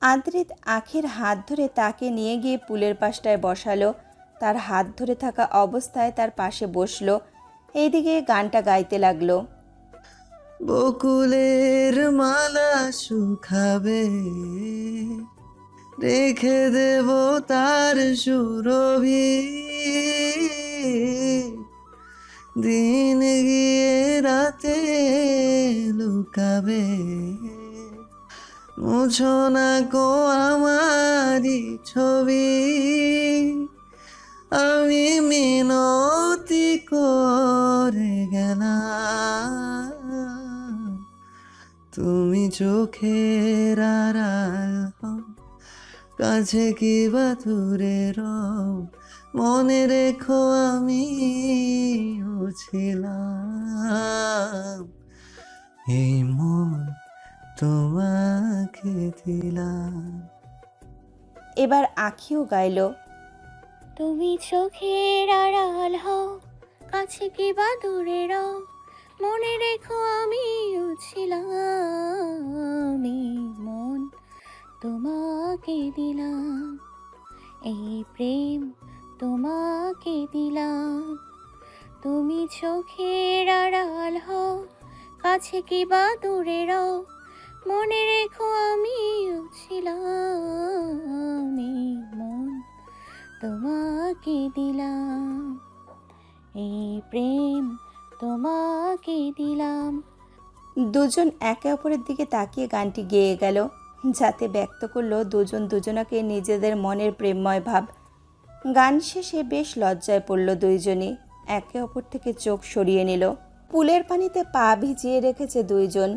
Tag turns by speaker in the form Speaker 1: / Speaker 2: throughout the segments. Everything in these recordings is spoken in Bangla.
Speaker 1: আদ্রিত আখির হাত ধরে তাকে নিয়ে গিয়ে পুলের পাশটায় বসালো। তার হাত ধরে থাকা অবস্থায় তার পাশে বসলো। এইদিকে গানটা গাইতে লাগলো।
Speaker 2: বকুলের মালা শুকাবে, রেখে দেব তার সুরভি, দিন গিয়ে রাতে লুকাবে, মুছো না কো আমারি ছবি, আমি মিনতি করে গেলাম, তুমি চোখের আড়াল হও, কাছে কি বা দূরে রও, মনে রেখো আমি ছিলাম, এই মন তোমাকে দিলাম।
Speaker 1: এবার আখিও গাইলো।
Speaker 3: তুমি চোখের আড়াল হও, কাছে কি বা দূরে রও, মনে রেখো আমিও ছিলাম, এই মন তোমাকে দিলাম, এই প্রেম তোমাকে দিলাম। তুমি চোখের আড়াল হও, কাছে কি বা দূরে রও, মনে রেখো আমিও ছিলাম, এই মন তোমাকে দিলাম, এই প্রেম তোমাকে দিলাম।
Speaker 1: দুজন একে অপরের দিকে তাকিয়ে গানটি গেয়ে গেল, যাতে ব্যক্ত করলো দুজন দুজনাকে নিজেদের মনের প্রেমময় ভাব। গান শেষে বেশ লজ্জায় পড়ল দুইজনই। একে অপর থেকে চোখ সরিয়ে নিল। পুলের পানিতে পা ভিজিয়ে রেখেছে দুইজন।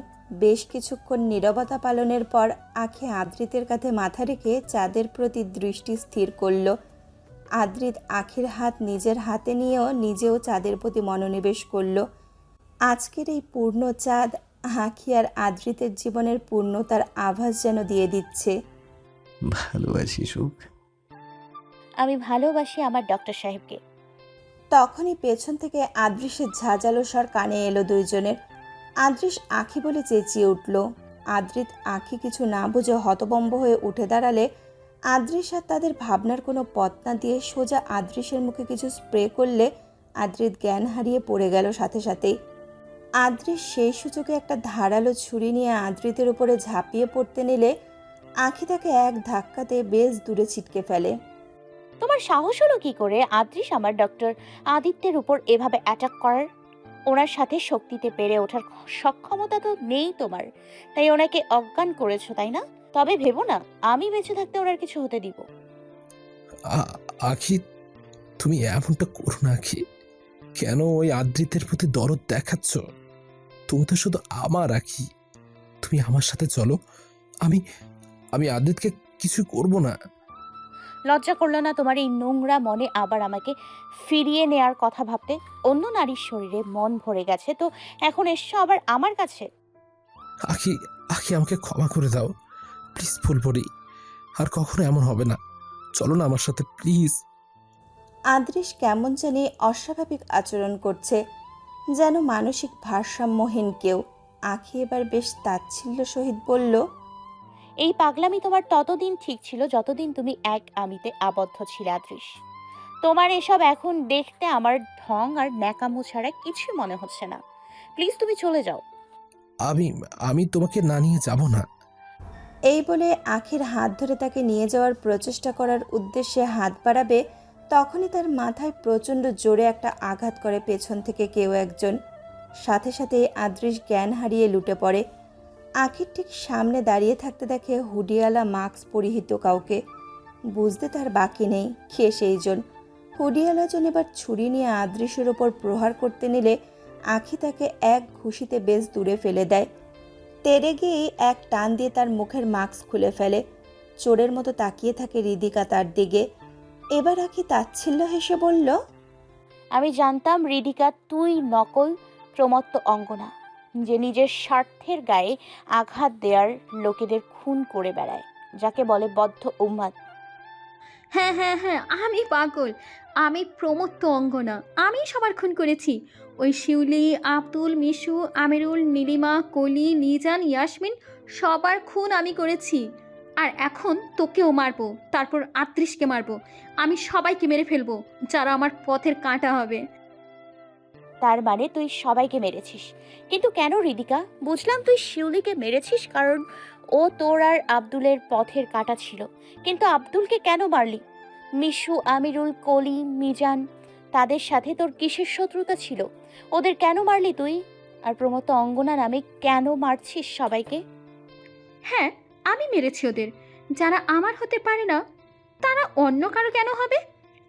Speaker 1: বেশ কিছুক্ষণ নীরবতা পালনের পর আখি আদ্রিতের কাঁধে মাথা রেখে চাঁদের প্রতি দৃষ্টি স্থির করল। আদ্রিত আখির হাত নিজের হাতে নিয়েও নিজেও চাঁদের প্রতি মনোনিবেশ করল। আজকের এই পূর্ণ চাঁদ আখি আর আদ্রিতের জীবনের পূর্ণতার আভাস যেন দিয়ে দিচ্ছে।
Speaker 2: ভালোবাসি সুখ।
Speaker 3: আমি ভালোবাসি আমার ডক্টর সাহেবকে।
Speaker 1: তখনই পেছন থেকে আদৃশের ঝাঁঝালো স্বর কানে এলো দুইজনের। আদৃশ আখি বলে চেঁচিয়ে উঠল। আদ্রিত আখি কিছু না বুঝে হতভম্ব হয়ে উঠে দাঁড়ালে আদৃশ আর তাদের ভাবনার কোনো পথ না দিয়ে সোজা আদৃশের মুখে কিছু স্প্রে করলে আদ্রিত জ্ঞান হারিয়ে পড়ে গেল সাথে সাথেই। আদৃশ সেই সুযোগে একটা ধারালো ছুরি নিয়ে আদ্রিতের উপরে ঝাঁপিয়ে পড়তে নিলে আখি তাকে এক ধাক্কাতে বেশ দূরে ছিটকে ফেলে।
Speaker 3: তোমার সাহস হলো কি করে আদ্রিস আমার ডক্টর আদিত্যের উপর এভাবে অ্যাটাক করার? ওনার সাথে শক্তিতে পেরে ওঠার সক্ষমতা তো নেই তোমার, তাই ওনাকে অজ্ঞান করেছো, তাই না? তবে ভেবো না আমি বেঁচে থাকতে ওনার কিছু হতে দিব।
Speaker 4: আখি, তুমি এমনটা করো না আখি। কেন ওই আদ্রিতের প্রতি দরদ দেখাচ্ছ? তুমি তো শুধু আমার আখি। তুমি আমার সাথে চলো। আমি আমি আদ্রিতকে কিছু করব না।
Speaker 3: লজ্জা করলো না তোমার এই নোংরা মনে আবার আমাকে ফিরিয়ে নেয়ার কথা ভাবতে? অন্য নারীর শরীরে মন ভরে গেছে তো এখন এসছো আবার আমার কাছে?
Speaker 4: আখি, আখি আমাকে ক্ষমা করে দাও প্লিজ। ফুলপরি, আর কখনো এমন হবে না। চলো না আমার সাথে প্লিজ।
Speaker 1: আদৃশ কেমন জানি অস্বাভাবিক আচরণ করছে, যেন মানসিক ভারসাম্যহীন কেউ। আখি এবার বেশ তাচ্ছিল্য সহিত বলল,
Speaker 3: এই পাগলামি তোমার ততদিন ঠিক ছিল যতদিন তুমি এক আমিতে আবদ্ধ ছিলে আদৃশ। তোমার এসব এখন দেখতে আমার ঢং আর ন্যাকামো ছাড়া কিছু মনে হচ্ছে না। প্লিজ তুমি চলে যাও।
Speaker 4: আমি আমি তোমাকে না নিয়ে যাব না।
Speaker 1: এই বলে আখির হাত ধরে তাকে নিয়ে যাওয়ার প্রচেষ্টা করার উদ্দেশ্যে হাত বাড়াবে, তখনই তার মাথায় প্রচণ্ড জোরে একটা আঘাত করে পেছন থেকে কেউ একজন। সাথে সাথে আদৃশ জ্ঞান হারিয়ে লুটে পড়ে। আখির ঠিক সামনে দাঁড়িয়ে থাকতে দেখে হুডিওয়ালা মাস্ক পরিহিত কাউকে। বুঝতে তার বাকি নেই কে সেইজন। হুডিওয়ালা জন এবার ছুরি নিয়ে আদৃশের ওপর প্রহার করতে নিলে আখি তাকে এক ঘুষিতে বেশ দূরে ফেলে দেয়। তেরে গিয়ে এক টান দিয়ে তার মুখের মাস্ক খুলে ফেলে। চোরের মতো তাকিয়ে থাকে হৃদিকা তার দিকে। এবার আখি তাচ্ছিল্য হেসে বলল,
Speaker 3: আমি জানতাম হৃদিকা তুই নকল প্রমত্ত অঙ্গনা, যে নিজের স্বার্থের গায়ে আঘাত দেওয়ার লোকেদের খুন করে বেড়ায়, যাকে বলে বদ্ধ উন্মাদ।
Speaker 5: হ্যাঁ হ্যাঁ হ্যাঁ, আমি পাগল। আমি প্রমত্ত অঙ্গনা। আমি সবার খুন করেছি। ওই শিউলি, আব্দুল, মিশু, আমিরুল, নীলিমা, কলি, লিজান, ইয়াসমিন, সবার খুন আমি করেছি। আর এখন তোকেও মারবো, তারপর আত্রিশকে মারবো, আমি সবাইকে মেরে ফেলবো যারা আমার পথের কাঁটা হবে।
Speaker 3: তার মানে তুই সবাইকে মেরেছিস, কিন্তু কেন হৃদিকা? বুঝলাম তুই শিউলিকে মেরেছিস কারণ ও তোর আর আব্দুলের পথের কাঁটা ছিল, কিন্তু আব্দুলকে কেন মারলি? মিশু, আমিরুল, কলি, মিজান, তাদের সাথে তোর কিসের শত্রুতা ছিল? ওদের কেন মারলি তুই? আর প্রমত্ত অঙ্গনা নামে কেন মারছিস সবাইকে?
Speaker 5: হ্যাঁ, আমি মেরেছি ওদের। যারা আমার হতে পারে না তারা অন্য কারো কেন হবে?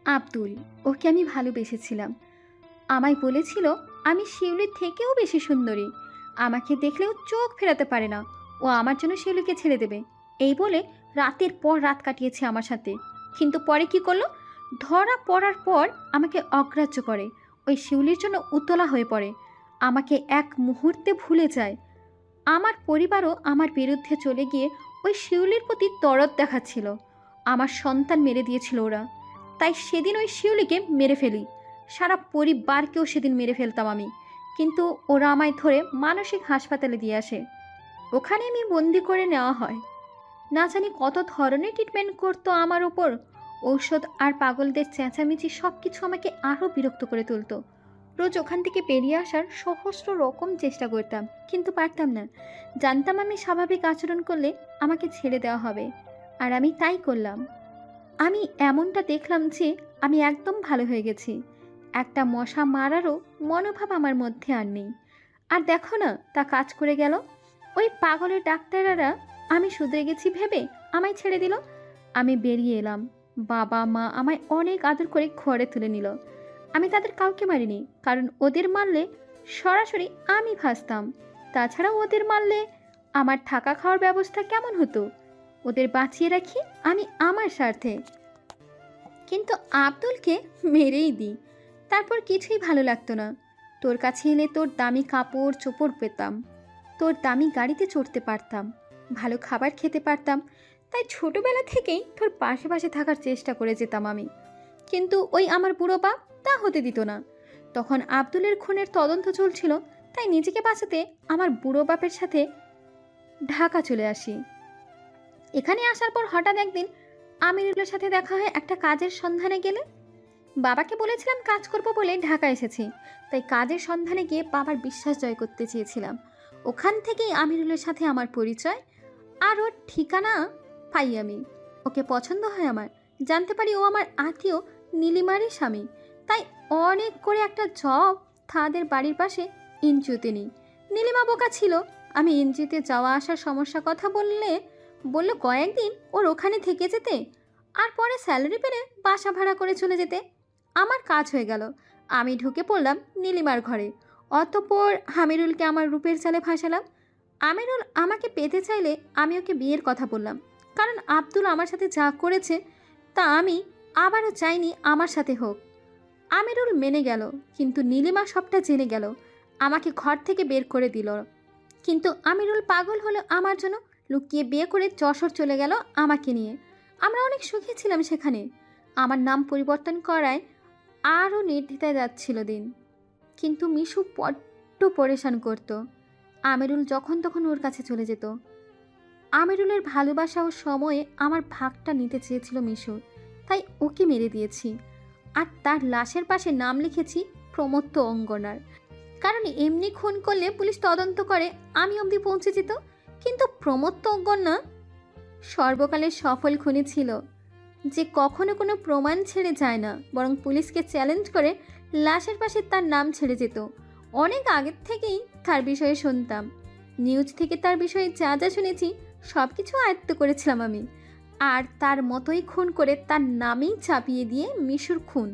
Speaker 5: আব্দুল, ওকে আমি ভালোবেসেছিলাম। আমায় বলেছিল আমি শিউলির থেকেও বেশি সুন্দরী, আমাকে দেখলেও চোখ ফেরাতে পারে না, ও আমার জন্য শিউলিকে ছেড়ে দেবে। এই বলে রাতের পর রাত কাটিয়েছে আমার সাথে। কিন্তু পরে কি করলো? ধরা পড়ার পর আমাকে অগ্রাহ্য করে, ওই শিউলির জন্য উতলা হয়ে পড়ে, আমাকে এক মুহূর্তে ভুলে যায়। আমার পরিবারও আমার বিরুদ্ধে চলে গিয়ে ওই শিউলির প্রতি দরদ দেখাচ্ছিল। আমার সন্তান মেরে দিয়েছিল ওরা, তাই সেদিন ওই শিউলিকে মেরে ফেলি। সারা পরিবারকেও সেদিন মেরে ফেলতাম আমি, কিন্তু ওরা আমায় ধরে মানসিক হাসপাতালে দিয়ে আসে। ওখানে আমি বন্দি করে নেওয়া হয়। না জানি কত ধরনের ট্রিটমেন্ট করতো আমার ওপর। ঔষধ আর পাগলদের চেঁচামেচি সব কিছু আমাকে আরও বিরক্ত করে তুলতো। রোজ ওখান থেকে বেরিয়ে আসার সহস্র রকম চেষ্টা করতাম, কিন্তু পারতাম না। জানতাম আমি স্বাভাবিক আচরণ করলে আমাকে ছেড়ে দেওয়া হবে, আর আমি তাই করলাম। আমি এমনটা দেখলাম যে আমি একদম ভালো হয়ে গেছি। একটা মশা মারারও মনোভাব আমার মধ্যে আর নেই। আর দেখো না, তা কাজ করে গেল। ওই পাগলের ডাক্তাররা আমি শুধরে গেছি ভেবে আমায় ছেড়ে দিল। আমি বেরিয়ে এলাম। বাবা মা আমায় অনেক আদর করে ঘরে তুলে নিল। আমি তাদের কাউকে মারিনি, কারণ ওদের মারলে সরাসরি আমি ফাঁসতাম। তাছাড়া ওদের মারলে আমার থাকা খাওয়ার ব্যবস্থা কেমন হতো? ওদের বাঁচিয়ে রাখি আমি আমার স্বার্থে। কিন্তু আব্দুলকে মেরেই দিই, তারপর কিছুই ভালো লাগতো না। তোর কাছে এলে তোর দামি কাপড় চোপড় পেতাম, তোর দামি গাড়িতে চড়তে পারতাম, ভালো খাবার খেতে পারতাম। তাই ছোটবেলা থেকেই তোর পাশে পাশে থাকার চেষ্টা করে যেতাম আমি। কিন্তু ওই আমার বুড়ো বাপ তা হতে দিত না। তখন আব্দুলের খুনের তদন্ত চলছিল, তাই নিজেকে বাঁচাতে আমার বুড়ো বাপের সাথে ঢাকা চলে আসি। এখানে আসার পর হঠাৎ একদিন আমিরুলের সাথে দেখা হয় একটা কাজের সন্ধানে গেলে। বাবাকে বলেছিলাম কাজ করব বলে ঢাকা এসেছি, তাই কাজের সন্ধানে গিয়ে বাবার বিশ্বাস জয় করতে চেয়েছিলাম। ওখান থেকেই আমিরুলের সাথে আমার পরিচয়, আর ওর ঠিকানা পাই আমি। ওকে পছন্দ হয় আমার, জানতে পারি ও আমার আত্মীয় নীলিমারই স্বামী। তাই অনেক করে একটা জব তাদের বাড়ির পাশে এনজিওতে নিই। নীলিমা বোকা ছিল, আমি এনজিওতে যাওয়া আসার সমস্যা কথা বলল কয়েকদিন ওর ওখানে থেকে যেতে, আর পরে স্যালারি পেলে বাসা ভাড়া করে চলে যেতে। আমার কাজ হয়ে গেল। আমি ঢুকে পড়লাম নীলিমার ঘরে। অতঃপর আমিরুলকে আমার রূপের চালে ফাঁসালাম। আমিরুল আমাকে পেতে চাইলে আমি ওকে বিয়ের কথা বললাম, কারণ আব্দুল আমার সাথে যা করেছে তা আমি আবারও চাইনি আমার সাথে হোক। আমিরুল মেনে গেল, কিন্তু নীলিমা সবটা জেনে গেল, আমাকে ঘর থেকে বের করে দিল। কিন্তু আমিরুল পাগল হলো আমার জন্য, লুকিয়ে বিয়ে করে যশোর চলে গেল আমাকে নিয়ে। আমরা অনেক সুখী ছিলাম সেখানে। আমার নাম পরিবর্তন করায় আরও নির্দ্বিধায় যাচ্ছিল দিন। কিন্তু মিশু বড্ড পরেশান করত। আমিরুল যখন তখন ওর কাছে চলে যেত। আমিরুলের ভালোবাসা ও সময়ে আমার ভাগটা নিতে চেয়েছিল মিশু, তাই ওকে মেরে দিয়েছি। আর তার লাশের পাশে নাম লিখেছি প্রমত্ত অঙ্গনার, কারণ এমনি খুন করলে পুলিশ তদন্ত করে আমি অবধি পৌঁছে যেত। কিন্তু প্রমত্ত অঙ্গনা সর্বকালের সফল খুনি ছিল, যে কখনো কোনো প্রমাণ ছেড়ে যায় না, বরং পুলিশকে চ্যালেঞ্জ করে লাশের পাশে তার নাম ছেড়ে যেত। অনেক আগের থেকেই তার বিষয়ে শুনতাম, নিউজ থেকে তার বিষয়ে যা যা শুনেছি সব কিছু আয়ত্ত করেছিলাম আমি। আর তার মতোই খুন করে তার নামেই চাপিয়ে দিয়ে মিশুর খুন,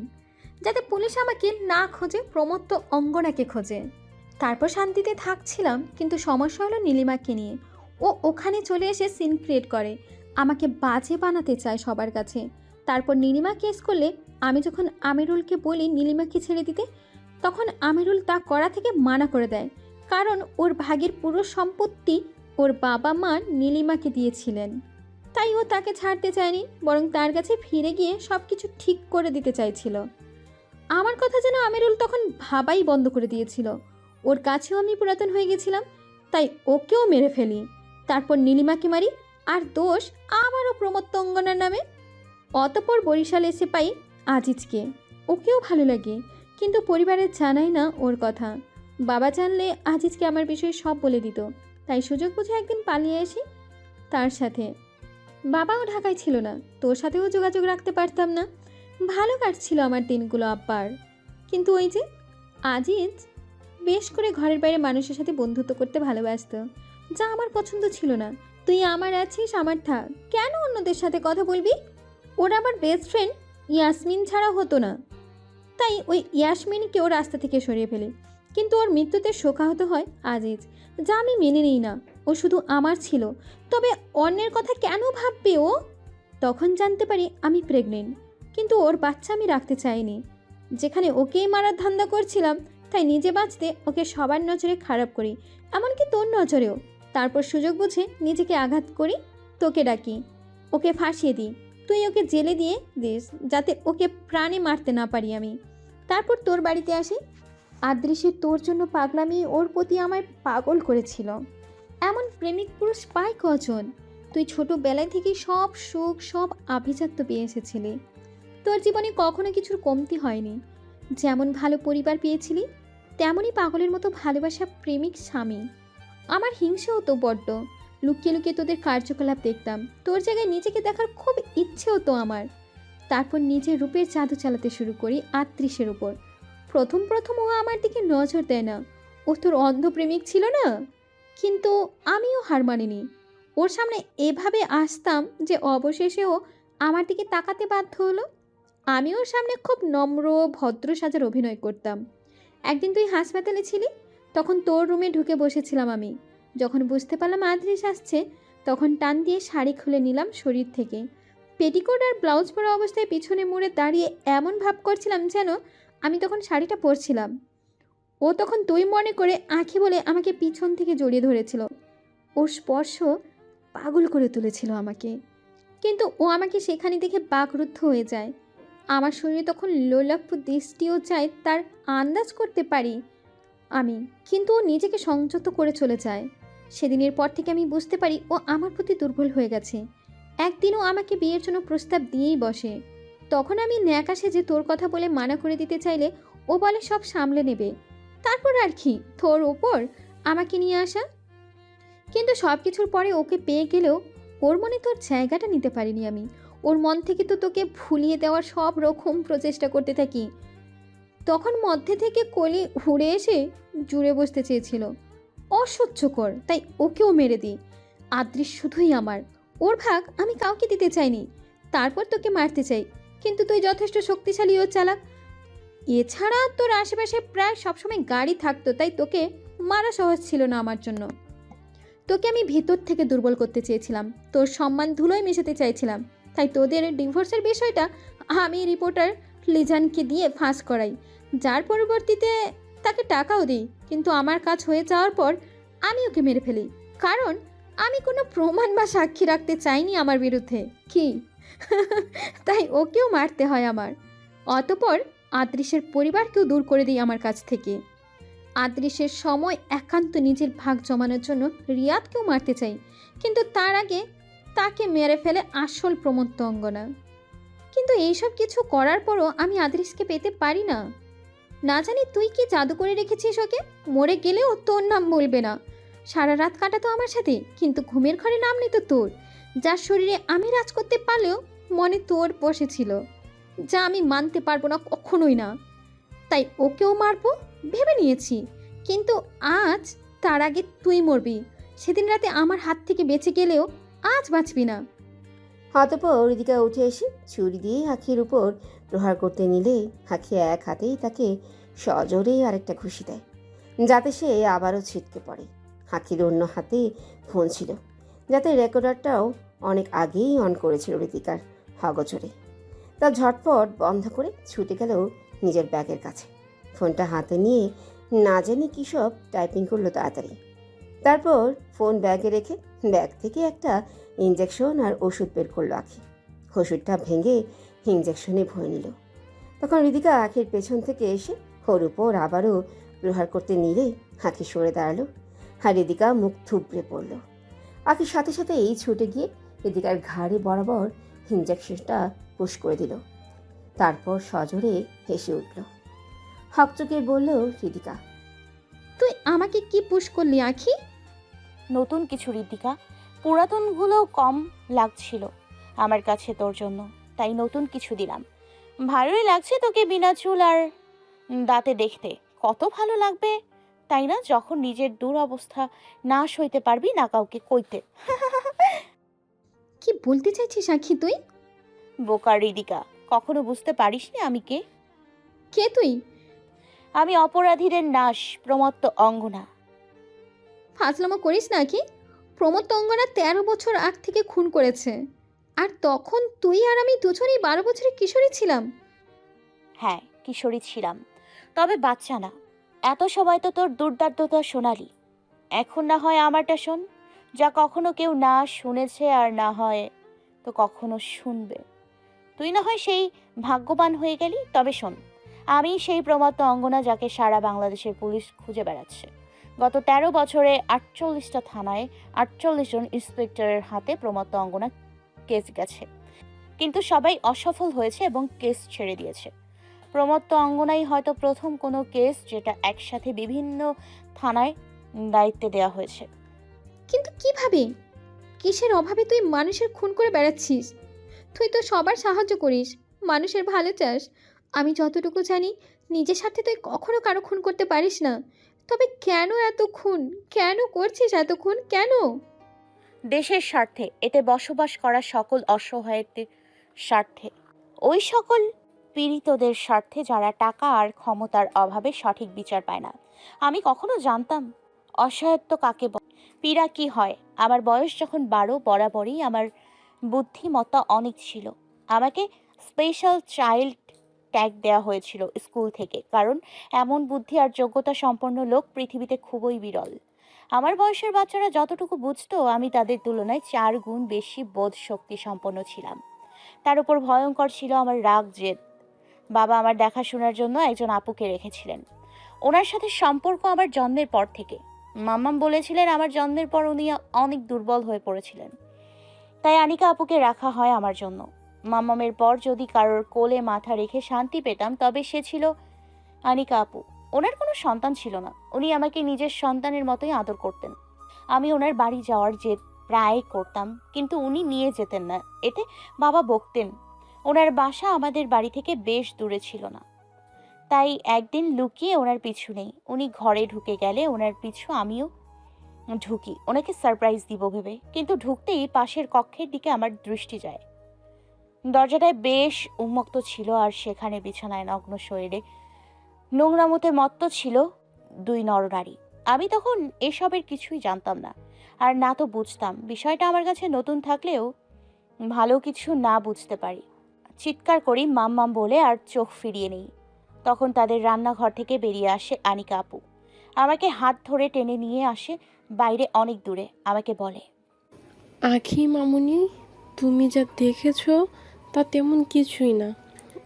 Speaker 5: যাতে পুলিশ আমাকে না খোঁজে, প্রমত্ত অঙ্গনাকে খোঁজে। তারপর শান্তিতে থাকছিলাম, কিন্তু সমস্যা হলো নীলিমাকে নিয়ে। ও ওখানে চলে এসে সিন ক্রিয়েট করে, আমাকে বাজে বানাতে চায় সবার কাছে। তারপর নীলিমা কেস করলে আমি যখন আমিরুলকে বলি নীলিমাকে ছেড়ে দিতে, তখন আমিরুল তা করা থেকে মানা করে দেয়, কারণ ওর ভাগের পুরো সম্পত্তি ওর বাবা মা নীলিমাকে দিয়েছিলেন। তাই ও তাকে ছাড়তে চায়নি, বরং তার কাছে ফিরে গিয়ে সব কিছু ঠিক করে দিতে চাইছিল। আমার কথা যেন আমিরুল তখন ভাবাই বন্ধ করে দিয়েছিল। ওর কাছেও আমি পুরাতন হয়ে গেছিলাম, তাই ওকেও মেরে ফেলি। তারপর নীলিমাকে মারি, আর দোষ আমারও প্রমত্তঙ্গনার নামে। অতপর বরিশাল এসে পাই আজিজকে। ওকেও ভালো লাগে, কিন্তু পরিবারের জানাই না ওর কথা। বাবা জানলে আজিজকে আমার বিষয়ে সব বলে দিত, তাই সুযোগ বুঝে একদিন পালিয়ে আসি তার সাথে। বাবাও ঢাকায় ছিল না, তোর সাথেও যোগাযোগ রাখতে পারতাম না। ভালো কাটছিল আমার দিনগুলো আব্বার। কিন্তু ওই যে আজিজ বেশ করে ঘরের বাইরে মানুষের সাথে বন্ধুত্ব করতে ভালোবাসতো, যা আমার পছন্দ ছিল না। তুই আমার আছিস, আমার থাক, কেন অন্যদের সাথে কথা বলবি? ওর আবার বেস্ট ফ্রেন্ড ইয়াসমিন ছাড়া হতো না, তাই ওই ইয়াসমিনকেও রাস্তা থেকে সরিয়ে ফেলে। কিন্তু ওর মৃত্যুতে শোকাহত হয় আজিজ, যা আমি মেনে নিই না। ও শুধু আমার ছিল, তবে অন্যের কথা কেন ভাববে ও? তখন জানতে পারি আমি প্রেগনেন্ট, কিন্তু ওর বাচ্চা আমি রাখতে চাইনি। যেখানে ওকেই মারার ধান্দা করছিলাম, তাই নিজে বাঁচতে ওকে সবার নজরে খারাপ করি, এমনকি তোর নজরেও। তারপর সুযোগ বুঝে নিজেকে আঘাত করি, তোকে ডাকি, ওকে ফাঁসিয়ে দিই। তুই ওকে জেলে দিয়ে দিস, যাতে ওকে প্রাণে মারতে না পারি আমি। তারপর তোর বাড়িতে আসি। আদৃশ্যের তোর জন্য পাগলামি ওর প্রতি আমায় পাগল করেছিল। এমন প্রেমিক পুরুষ পায় কজন? তুই ছোটোবেলায় থেকেই সব সুখ, সব আভিজাত্য পেয়ে এসেছিলি। তোর জীবনে কখনো কিছুর কমতি হয়নি। যেমন ভালো পরিবার পেয়েছিলি, তেমনই পাগলের মতো ভালোবাসা প্রেমিক স্বামী। আমার হিংসে হতো বড্ড। লুকিয়ে লুকিয়ে তোদের কার্যকলাপ দেখতাম। তোর জায়গায় নিজেকে দেখার খুব ইচ্ছে হতো আমার। তারপর নিজের রূপের জাদু চালাতে শুরু করি আত্রিশের উপর। প্রথম প্রথম ও আমার দিকে নজর দেয় না, ও তোর অন্ধ প্রেমিক ছিল না। কিন্তু আমিও হার মানিনি। ওর সামনে এভাবে আসতাম যে অবশেষে ও আমার দিকে তাকাতে বাধ্য হলো। আমি ওর সামনে খুব নম্র ভদ্র সাজার অভিনয় করতাম। একদিন তুই হাসপাতালে ছিলি, তখন তোর রুমে ঢুকে বসেছিলাম আমি। যখন বুঝতে পারলাম আদ্রিস আসছে, তখন টান দিয়ে শাড়ি খুলে নিলাম শরীর থেকে। পেটিকোট আর ব্লাউজ পরা অবস্থায় পিছনে মুড়ে দাঁড়িয়ে এমন ভাব করছিলাম যেন আমি তখন শাড়িটা পরছিলাম। ও তখন তুই মনে করে আঁখি বলে আমাকে পিছন থেকে জড়িয়ে ধরেছিল। ওর স্পর্শ পাগল করে তুলেছিল আমাকে, কিন্তু ও আমাকে সেখানে দেখে বাকরুদ্ধ হয়ে যায়। আমার শরীরে তখন লোলাক্ষ দৃষ্টিও চায়, তার আন্দাজ করতে পারি আমি, কিন্তু ও নিজেকে সংযত করে চলে যায়। সেদিনের পর থেকে আমি বুঝতে পারি ও আমার প্রতি দুর্বল হয়ে গেছে। একদিনও আমাকে বিয়ের জন্য প্রস্তাব দিয়েই বসে। তখন আমি ন্যাকা সেজে তোর কথা বলে মানা করে দিতে চাইলে ও বলে সব সামলে নেবে। তারপর আর কি, তোর ওপর আমাকে নিয়ে আসা। কিন্তু সব কিছুর পরে ওকে পেয়ে গেলেও ওর মনে তোর জায়গাটা নিতে পারিনি আমি। ওর মন থেকে তো তোকে ভুলিয়ে দেওয়ার সব রকম প্রচেষ্টা করতে থাকি। তখন মধ্যে থেকে কলি উড়ে এসে জুড়ে বসতে চেয়েছিল। অসহ্যকর, তাই ওকেও মেরে দিই। আদৃশ শুধুই আমার, ওর ভাগ আমি কাউকে দিতে চাইনি। তারপর তোকে মারতে চাই, কিন্তু তুই যথেষ্ট শক্তিশালী ও চালাক। এছাড়া তোর আশেপাশে প্রায় সবসময় গাড়ি থাকতো, তাই তোকে মারা সহজ ছিল না আমার জন্য। তোকে আমি ভেতর থেকে দুর্বল করতে চেয়েছিলাম, তোর সম্মান ধুলোয় মেশাতে চাইছিলাম। তাই তোদের ডিভোর্সের বিষয়টা আমি রিপোর্টার লিজানকে দিয়ে ফাঁস করাই, যার পরবর্তীতে তাকে টাকাও দিই। কিন্তু আমার কাজ হয়ে যাওয়ার পর আমি ওকে মেরে ফেলি, কারণ আমি কোনো প্রমাণ বা সাক্ষী রাখতে চাইনি আমার বিরুদ্ধে। কি তাই ওকেও মারতে হয় আমার। অতপর আদৃশের পরিবারকেও দূর করে দিই আমার কাছ থেকে। আদৃশের সময় একান্ত নিজের ভাগ জমানোর জন্য রিয়াদকেও মারতে চাই, কিন্তু তার আগে তাকে মেরে ফেলে আসল প্রমত্ত অঙ্গনা। কিন্তু এইসব কিছু করার পরও আমি আদৃশকে পেতে পারি না। না জানি তুই কি জাদু করে রেখেছিস ওকে, মরে গেলেও তোর নাম বলবে না। সারা রাত কাটাতো আমার সাথে, কিন্তু ঘুমের ঘরে নাম নিত তোর। যার শরীরে আমি রাজ করতে পারলেও মনে তোর বসেছিল, যা আমি মানতে পারবো না, কখনোই না। তাই ওকেও মারবো ভেবে নিয়েছি, কিন্তু আজ তার আগে তুই মরবি। সেদিন রাতে আমার হাত থেকে বেঁচে গেলেও আজ বাঁচবি না।
Speaker 6: অতঃপর ঋতিকা উঠে এসে ছুরি দিয়ে আখির উপর প্রহার করতে নিলে আখি এক হাতেই তাকে সজোরে আরেকটা ঘুষি দেয়, যাতে সে আবারও ছিটকে পড়ে। আখির অন্য হাতে ফোন ছিল, যাতে রেকর্ডারটাও অনেক আগেই অন করেছিল ঋতিকার হগচরে। তা ঝটপট বন্ধ করে ছুটে গেল নিজের ব্যাগের কাছে। ফোনটা হাতে নিয়ে না জানি কী সব টাইপিং করলো তাড়াতাড়ি। তারপর ফোন ব্যাগে রেখে ব্যাগ থেকে একটা ইঞ্জেকশন আর ওষুধ বের করলো আখি। ওষুধটা ভেঙে ইঞ্জেকশনে ভরে নিল। তখন ঋতিকা আখির পেছন থেকে এসে ওর উপর আবারও প্রহার করতে নিলে আখি সরে দাঁড়ালো, আর ঋতিকা মুখ থুবড়ে পড়ল। আখির সাথে সাথে এই ছুটে গিয়ে রিদিকার ঘাড়ে বরাবর ইঞ্জেকশনটা পুশ করে দিল। তারপর সজোরে হেসে উঠল। হকচকে বলল রিদিকা,
Speaker 5: তুই আমাকে কি পুশ করলি আখি?
Speaker 3: নতুন কিছু ঋতিকা, পুরাতনগুলো কম লাগছিল আমার কাছে তোর জন্য, তাই নতুন কিছু দিলাম। ভালোই লাগছে তোকে বিনা চুল আর দাঁতে দেখতে। কত ভালো লাগবে তাই না, যখন নিজের দুরবস্থা না সইতে পারবি না কাউকে কইতে।
Speaker 5: কি বলতে চাইছিস আখি তুই?
Speaker 3: বোকা ঋদিকা, কখনো বুঝতে পারিসনি আমি কে?
Speaker 5: কে তুই?
Speaker 3: আমি অপরাধীদের নাশ, প্রমত্ত অঙ্গনা।
Speaker 5: ফাজলামো করিস না আখি। প্রমোদ তো অঙ্গনা 13 বছর আগ থেকে খুন করেছে, আর তখন তুই আর আমি দুজনেই 12 বছরের কিশোরী ছিলাম।
Speaker 3: হ্যাঁ, কিশোরী ছিলাম, তবে বাচ্চা না। এত সময় তো তোর দুর্দান্ততা শোনালি, এখন না হয় আমারটা শোন, যা কখনো কেউ না শুনেছে আর না হয় তো কখনো শুনবে। তুই না হয় সেই ভাগ্যবান হয়ে গেলি, তবে শোন, আমি সেই প্রমত্ত অঙ্গনা যাকে সারা বাংলাদেশের পুলিশ খুঁজে বেড়াচ্ছে। গত 13 বছরে 48টা থানায় 48 জন ইন্সপেক্টরের হাতে প্রমত্ত অঙ্গনা কেস গেছে, কিন্তু সবাই অসফল হয়েছে এবং কেস ছেড়ে দিয়েছে। প্রমত্ত অঙ্গনাই হয়তো প্রথম কোনো কেস যেটা একসাথে বিভিন্ন থানায় দায়িত্বে দেওয়া হয়েছে।
Speaker 5: কিন্তু কিভাবে, কিসের অভাবে তুই মানুষের খুন করে বেড়াচ্ছিস? তুই তো সবার সাহায্য করিস, মানুষের ভালো চাস। আমি যতটুকু জানি, নিজের স্বার্থে তুই কখনো কারো খুন করতে পারিস না। তবে কেন এত খুন? কেন করছিস এত খুন, কেন?
Speaker 3: দেশের স্বার্থে, এতে বসবাস করা সকল অসহায়দের স্বার্থে, ওই সকল পীড়িতদের স্বার্থে যারা টাকা আর ক্ষমতার অভাবে সঠিক বিচার পায় না। আমি কখনো জানতাম অসহায়ত্ব কাকে বলে, পীড়া কি হয়। আমার বয়স যখন 12, বরাবরই আমার বুদ্ধিমত্তা অনেক ছিল। আমাকে স্পেশাল চাইল্ড ট্যাগ দেওয়া হয়েছিল স্কুল থেকে, কারণ এমন বুদ্ধি আর যোগ্যতা সম্পন্ন লোক পৃথিবীতে খুবই বিরল। আমার বয়সের বাচ্চারা যতটুকু বুঝতো, আমি তাদের তুলনায় 4 গুণ বেশি বোধ শক্তি সম্পন্ন ছিলাম। তার উপর ভয়ঙ্কর ছিল আমার রাগ জেদ। বাবা আমার দেখাশোনার জন্য একজন আপুকে রেখেছিলেন। ওনার সাথে সম্পর্ক আমার জন্মের পর থেকে। মাম্মাম বলেছিলেন আমার জন্মের পর উনি অনেক দুর্বল হয়ে পড়েছিলেন, তাই আনিকা আপুকে রাখা হয় আমার জন্য। মাম্মামের পর যদি কারোর কোলে মাথা রেখে শান্তি পেতাম, তবে সে ছিল আনিকা আপু। ওনার কোনো সন্তান ছিল না, উনি আমাকে নিজের সন্তানের মতোই আদর করতেন। আমি ওনার বাড়ি যাওয়ার জেদ প্রায় করতাম, কিন্তু উনি নিয়ে যেতেন না, এতে বাবা বকতেন। ওনার বাসা আমাদের বাড়ি থেকে বেশ দূরে ছিল না, তাই একদিন লুকিয়ে ওনার পিছু নেই, উনি ঘরে ঢুকে গেলে ওনার পিছু আমিও ঢুকি ওনাকে সারপ্রাইজ দিব ভেবে। কিন্তু ঢুকতেই পাশের কক্ষের দিকে আমার দৃষ্টি যায়। দরজাটায় বেশ উন্মুক্ত ছিল, আর সেখানে বিছানায় নগ্ন শরীরে নোংরামতে মত্ত ছিল 2 নরনারী। আমি তখন এসবের কিছুই জানতাম না, আর না তো বুঝতাম। বিষয়টা আমার কাছে নতুন থাকলেও ভালো কিছু না বুঝতে পারি। চিৎকার করি মাম মাম বলে আর চোখ ফিরিয়ে নেই। তখন তাদের রান্নাঘর থেকে বেরিয়ে আসে আনিকা আপু, আমাকে হাত ধরে টেনে নিয়ে আসে বাইরে অনেক দূরে। আমাকে বলে,
Speaker 7: আখি মামুনি, তুমি যা দেখেছো তা তেমন কিছুই না,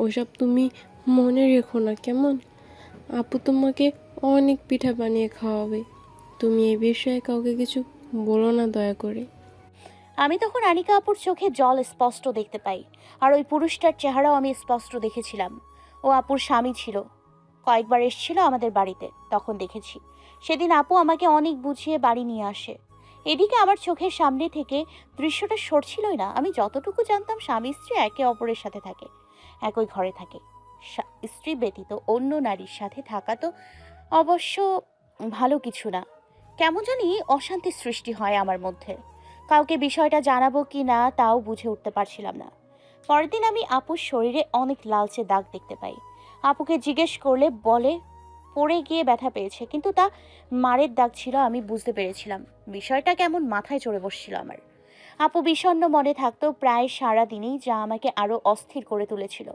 Speaker 7: ওসব তুমি মনে রেখো না কেমন। আপু তোমাকে অনেক পিঠা বানিয়ে খাওয়াবে, তুমি এই বিষয়ে কাউকে কিছু বলো না দয়া করে।
Speaker 3: আমি তখন আনিকা আপুর চোখে জল স্পষ্ট দেখতে পাই, আর ওই পুরুষটার চেহারাও আমি স্পষ্ট দেখেছিলাম। ও আপুর স্বামী ছিল, কয়েকবার এসেছিল আমাদের বাড়িতে, তখন দেখেছি। সেদিন আপু আমাকে অনেক বুঝিয়ে বাড়ি নিয়ে আসে। এদিকে আমার চোখের সামনে থেকে দৃশ্যটা সরছিলই না। আমি যতটুকু জানতাম, স্বামী স্ত্রী একে অপরের সাথে থাকে, একই ঘরে থাকে। স্ত্রী ব্যতীত অন্য নারীর সাথে থাকা তো অবশ্য ভালো কিছু না। কেমন জানি অশান্তি সৃষ্টি হয় আমার মধ্যে। কাউকে বিষয়টা জানাবো কি না তাও বুঝে উঠতে পারছিলাম না। পরের দিন আমি আপুর শরীরে অনেক লালচে দাগ দেখতে পাই। আপুকে জিজ্ঞেস করলে বলে পড়ে গিয়ে ব্যথা পেয়েছে, কিন্তু তা মারের দাগ ছিল। আমি বুঝতে পেরেছিলাম বিষয়টা কেমন মাথায় চড়ে বসছিল আমার। আপু বিষণ্ণ মনে থাকতো প্রায় সারা দিনই, যা আমাকে আরো অস্থির করে তুলেছিল।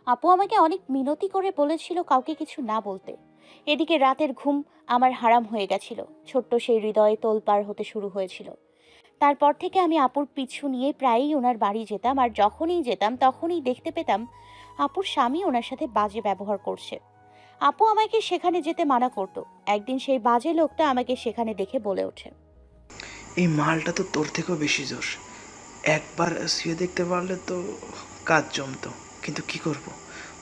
Speaker 3: আপু আমাকে অনেক মিনতি করে বলেছিল কাউকে কিছু না বলতে। এদিকে রাতের ঘুম আমার হারাম হয়ে গেছিল। ছোট্ট সেই হৃদয়ে তোলপাড় হতে শুরু হয়েছিল। তারপর থেকে আমি আপুর পিছু নিয়ে প্রায়ই ওনার বাড়ি যেতাম, আর যখনই যেতাম তখনই দেখতে পেতাম আপুর স্বামী ওনার সাথে বাজে ব্যবহার করছে। আপু আমাকে সেখানে যেতে মানা করত। একদিন সেই বাজে লোকটা আমাকে সেখানে দেখে বলে ওঠে,
Speaker 8: এই মালটা তো তোর থেকেও বেশি জোর। একবার শুয়ে দেখতে পারলে তো কাজ জমতো, কিন্তু কি করব,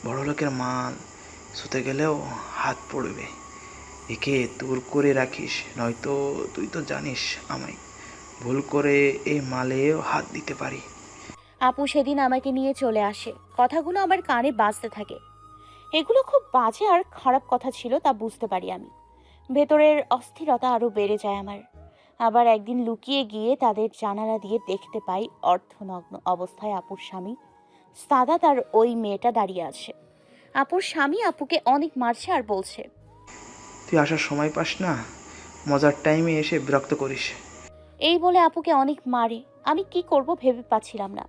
Speaker 8: বড় লোকের মাল, শুতে গেলেও হাত পড়বে। একে দূর করে রাখিস, নয়তো তুই তো জানিস আমায়, ভুল করে এই মালেও হাত দিতে পারি।
Speaker 3: আপু সেদিন আমাকে নিয়ে চলে আসে, কথাগুলো আমার কানে বাজতে থাকে। এগুলো খুব বাজে আর খারাপ কথা ছিল তা বুঝতে পারি আমি। ভেতরের অস্থিরতা আরো বেড়ে যায় আমার। আবার একদিন লুকিয়ে গিয়ে তাদের জানালা দিয়ে দেখতে পাই অর্ধনগ্ন অবস্থায় আপুর স্বামী সাদাত আর ওই মেয়েটা দাঁড়িয়ে আছে। আপুর স্বামী আপুকে অনেক মারছে আর বলছে,
Speaker 8: তুই আসার সময় পাস না, মজার টাইমে এসে বিরক্ত করিস।
Speaker 3: এই বলে আপুকে অনেক মারে। আমি কি করব ভেবে পাচ্ছিলাম না।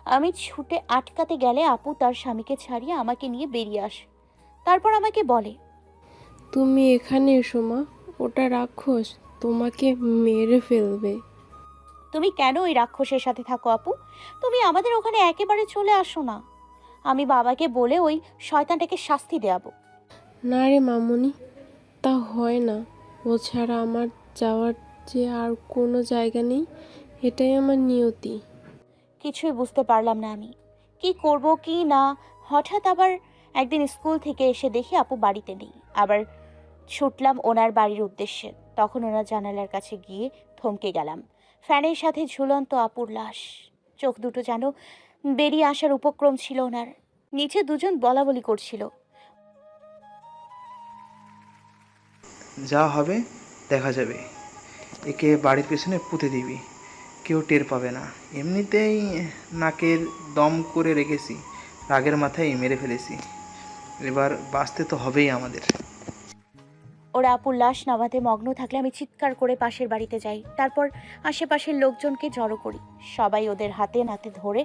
Speaker 3: আমি ছুটে আটকাতে গেলে আপু তার স্বামীকে ছাড়িয়ে আমাকে নিয়ে বেরিয়ে আসে। তারপর আমাকে বলে,
Speaker 7: তুমি এখানে এসো মা, ওটা রাক্ষস, তোমাকে মেরে ফেলবে।
Speaker 3: তুমি কেন ওই রাক্ষসের সাথে থাকো আপু? তুমি আমাদের ওখানে একেবারে চলে আসো না। আমি বাবাকে বলে ওই শয়তানটাকে শাস্তি দেয়াবো।
Speaker 7: না রে মামুনি, তা হয় না। ও ছাড়া আমার যাওয়ার যে আর কোনো জায়গা নেই, এটাই আমার নিয়তি।
Speaker 3: কিছুই বুঝতে পারলাম না আমি কি করব কি না। হঠাৎ আবার একদিন স্কুল থেকে এসে দেখি আপু বাড়িতে নেই। আবার ছুটলাম ওনার বাড়ির উদ্দেশ্যে। তখন ওনার জানালার কাছে গিয়ে থমকে গেলাম। ফ্যানের সাথে ঝুলন্ত আপুর লাশ। চোখ দুটো যেন বেরিয়ে আসার উপক্রম ছিল ওনার। নিচে দুজন বলাবলি করছিল।
Speaker 8: যা হবে দেখা যাবে, একে বাড়ির পেছনে পুঁতে দিবি, কেউ টের পাবে না। এমনিতেই নাকের দম করে রেখেছি, রাগের মাথায় মেরে ফেলেছি, এবার বাঁচতে তো হবেই আমাদের।
Speaker 3: ওরা আপুর লাশ নামাতে মগ্ন থাকলে আমি চিৎকার করে পাশের বাড়িতে যাই। তারপর আশেপাশের লোকজনকে জড়ো করি। সবাই ওদের হাতে নাতে ধরে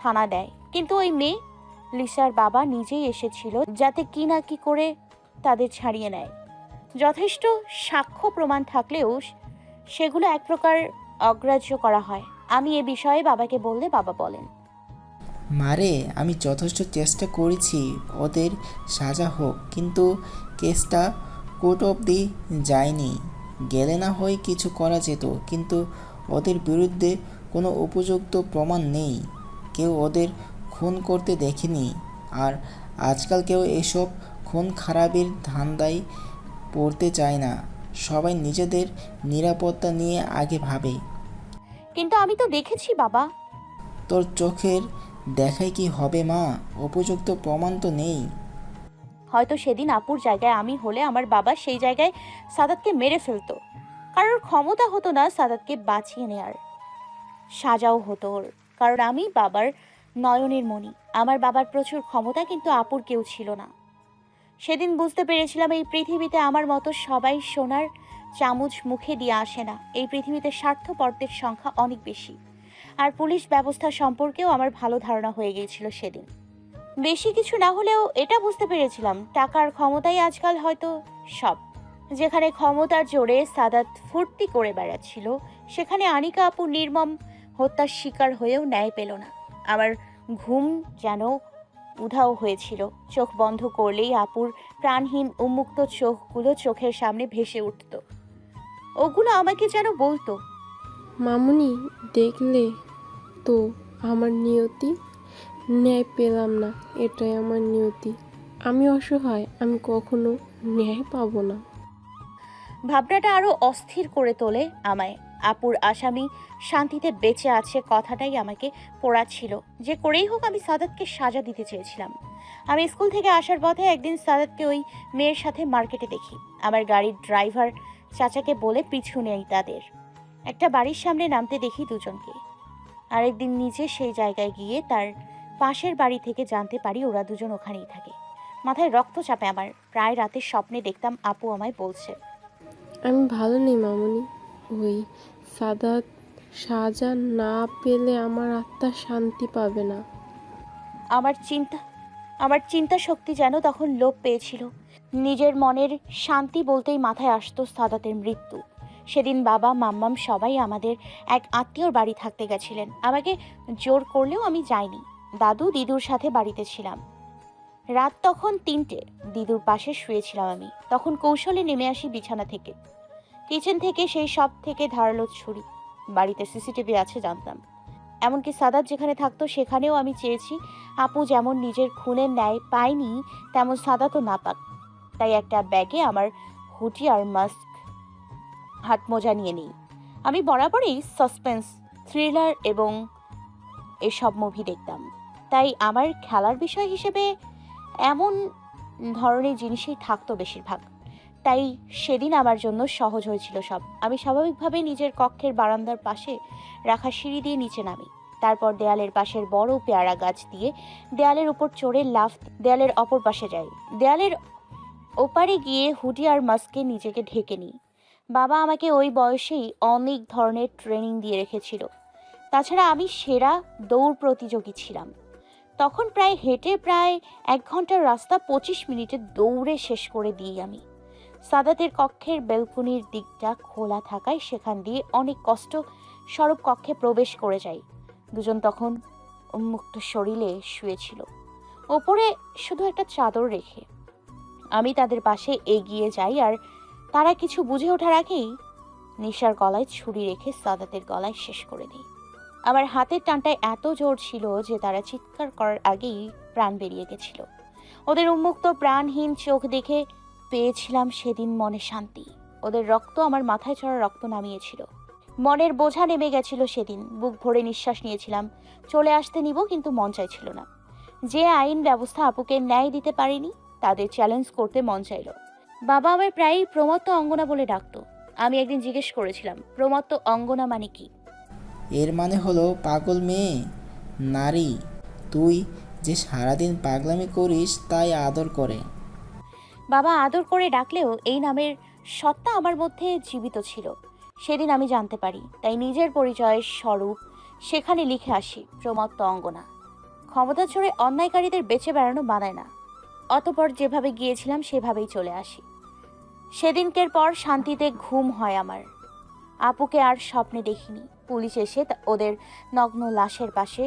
Speaker 3: থানা দেয়। কিন্তু ওই মেয়ে লিসার বাবা নিজেই এসেছিল যাতে কি না কি করে তাদের ছাড়িয়ে নেয়। যথেষ্ট সাক্ষ্য প্রমাণ থাকলেও সেগুলো এক প্রকার অগ্রাহ্য করা হয়। আমি এ বিষয়ে বাবাকে বললে বাবা বলেন,
Speaker 9: মারে, আমি যথেষ্ট চেষ্টা করেছি ওদের সাজা হোক, কিন্তু কেসটা কোর্ট অবধি যায়নি। গেলে না হয় কিছু করা যেত, কিন্তু ওদের বিরুদ্ধে কোনো উপযুক্ত প্রমাণ নেই। কেউ ওদের খুন করতে দেখেনি, আর আজকাল কেউ এসব খুন খারাপের ধান্দায় পড়তে চায় না। সবাই নিজেদের নিরাপত্তা নিয়ে আগে ভাবে।
Speaker 3: কিন্তু আমি তো দেখেছি বাবা।
Speaker 9: তোর চোখের দেখাই কি হবে মা? উপযুক্ত প্রমাণ তো নেই।
Speaker 3: হয়তো সেদিন আপুর জায়গায় আমি হলে আমার বাবা সেই জায়গায় সাদাতকে মেরে ফেলতো। কারোর ক্ষমতা হতো না সাদাতকে বাঁচিয়ে নেয়ার। সাজাও হতো ওর, কারণ আমি বাবার নয়নের মণি। আমার বাবার প্রচুর ক্ষমতা, কিন্তু আপুর কেউ ছিল না। সেদিন বুঝতে পেরেছিলাম এই পৃথিবীতে আমার মতো সবাই সোনার চামচ মুখে দিয়ে আসে না। এই পৃথিবীতে স্বার্থপরদের সংখ্যা অনেক বেশি। আর পুলিশ ব্যবস্থা সম্পর্কেও আমার ভালো ধারণা হয়ে গিয়েছিল সেদিন। বেশি কিছু না হলেও এটা বুঝতে পেরেছিলাম, টাকার ক্ষমতাই আজকাল হয়তো সব। যেখানে ক্ষমতার জোরে সাদাত ফুর্তি করে বেড়াচ্ছিল, সেখানে আনিকা আপু নির্মম হত্যার শিকার হয়েও ন্যায় পেল না। আমার ঘুম যেন উধাও হয়েছিল। চোখ বন্ধ করলেই আপুর প্রাণহীন উন্মুক্ত চোখগুলো চোখের সামনে ভেসে উঠত। ওগুলো আমাকে যেন বলতো,
Speaker 7: মামুনি, দেখলে তো আমার নিয়তি? ন্যায় পেলাম না, এটাই আমার নিয়তি। আমি অসহায়, আমি কখনো ন্যায় পাবো না।
Speaker 3: ভাবনাটা আরো অস্থির করে তোলে আমায়। আপুর আসামি শান্তিতে বেঁচে আছে কথাটাই আমাকে পোড়াচ্ছিল। যে করেই হোক আমি সাদাতকে সাজা দিতে চেয়েছিলাম। আমি স্কুল থেকে আসার পথে একদিন সাদাতকে ওই মেয়ের সাথে মার্কেটে দেখি। আমার গাড়ির ড্রাইভার চাচাকে বলে পিছু নেই তাদের। একটা বাড়ির সামনে নামতে দেখি দুজনকে। আরেকদিন নিজে সেই জায়গায় গিয়ে তার পাশের বাড়ি থেকে জানতে পারি ওরা দুজন ওখানেই থাকে। মাথায় রক্ত চাপে আমার। প্রায় রাতে স্বপ্নে দেখতাম আপু আমায় বলছে,
Speaker 7: আমি ভালো নেই মামুনি। ওই সাদাত সাজা না পেলে আমার আত্মা শান্তি পাবে না।
Speaker 3: আমার চিন্তা শক্তি যেন তখন লোপ পেয়েছিল। নিজের মনের শান্তি বলতেই মাথায় আসতো সাদাতের মৃত্যু। সেদিন বাবা মাম্মাম সবাই আমাদের এক আত্মীয়র বাড়ি থাকতে গেছিলেন। আমাকে জোর করলেও আমি যাইনি। দাদু দিদুর সাথে বাড়িতে ছিলাম। রাত তখন 3টে। দিদুর পাশে শুয়েছিলাম আমি। তখন কৌশলে নেমে আসি বিছানা থেকে। কিচেন থেকে সেই সব থেকে ধারালো ছুরি। বাড়িতে সিসিটিভি আছে জানতাম। এমনকি সাদাত যেখানে থাকতো সেখানেও আমি চেয়েছি আপু যেমন নিজের খুনের ন্যায় পায়নি, তেমন সাদাতও না পাক। তাই একটা ব্যাগে আমার হুডি আর মাস্ক, হাত মোজা নিয়ে নিই। আমি বরাবরই সাসপেন্স, থ্রিলার এবং এসব মুভি দেখতাম, তাই আমার খেলার বিষয় হিসেবে এমন ধরনের জিনিসই থাকতো বেশিরভাগ। তাই সেদিন আমার জন্য সহজ হয়েছিল সব। আমি স্বাভাবিকভাবে নিজের কক্ষের বারান্দার পাশে রাখা সিঁড়ি দিয়ে নিচে নামি। তারপর দেয়ালের পাশের বড় পেয়ারা গাছ দিয়ে দেয়ালের উপর চড়ে লাফ দেয়ালের অপর পাশে যাই। দেয়ালের ওপারে গিয়ে হুডি আর মাস্কে নিজেকে ঢেকে নিই। বাবা আমাকে ওই বয়সেই অনেক ধরনের ট্রেনিং দিয়ে রেখেছিল। তাছাড়া আমি সেরা দৌড় প্রতিযোগী ছিলাম। তখন প্রায় 1 ঘন্টার রাস্তা 25 মিনিটে দৌড়ে শেষ করে দিই আমি। সাদাতের কক্ষের বেলকনির দিকটা খোলা থাকায় সেখান দিয়ে অনেক কষ্ট সরব কক্ষে প্রবেশ করে যাই। দুজন তখন উন্মুক্ত শরীরে শুয়েছিল, ওপরে শুধু একটা চাদর রেখে। আমি তাদের পাশে এগিয়ে যাই আর তারা কিছু বুঝে ওঠার আগেই নিশার গলায় ছুরি রেখে সাদাতের গলায় শেষ করে দিই। আমার হাতের টানটায় এত জোর ছিল যে তারা চিৎকার করার আগেই প্রাণ বেরিয়ে গেছিল। ওদের উন্মুক্ত প্রাণহীন চোখ দেখে পেয়েছিলাম সেদিন মনে শান্তি। ওদের রক্ত আমার মাথায় চড়া রক্ত নামিয়েছিল। মনের বোঝা নেমে গেছিল সেদিন। বুক ভরে নিঃশ্বাস নিয়েছিলাম। চলে আসতে নিব, কিন্তু মন চাইছিল না। যে আইন ব্যবস্থা আপুকে ন্যায় দিতে পারেনি, তাদের চ্যালেঞ্জ করতে মন চাইল। বাবা আমার প্রায়ই প্রমত্ত অঙ্গনা বলে ডাকতো। আমি একদিন জিজ্ঞেস করেছিলাম, প্রমত্ত অঙ্গনা মানে কি?
Speaker 9: এর মানে হলো পাগল মেয়ে, নারী। তুই যে সারাদিন পাগলামি করিস তাই আদর করে।
Speaker 3: বাবা আদর করে ডাকলেও এই নামের সত্তা আমার মধ্যে জীবিত ছিল। সেদিন আমি জানতে পারি, তাই নিজের পরিচয়ের স্বরূপ সেখানে লিখে আসি, প্রমত্ত অঙ্গনা। ক্ষমতা ছড়ে অন্যায়কারীদের বেঁচে বেড়ানো বানায় না। অতপর যেভাবে গিয়েছিলাম সেভাবেই চলে আসি। সেদিনকের পর শান্তিতে ঘুম হয় আমার। আপুকে আর স্বপ্নে দেখিনি। পুলিশ এসে ওদের নগ্ন লাশের পাশে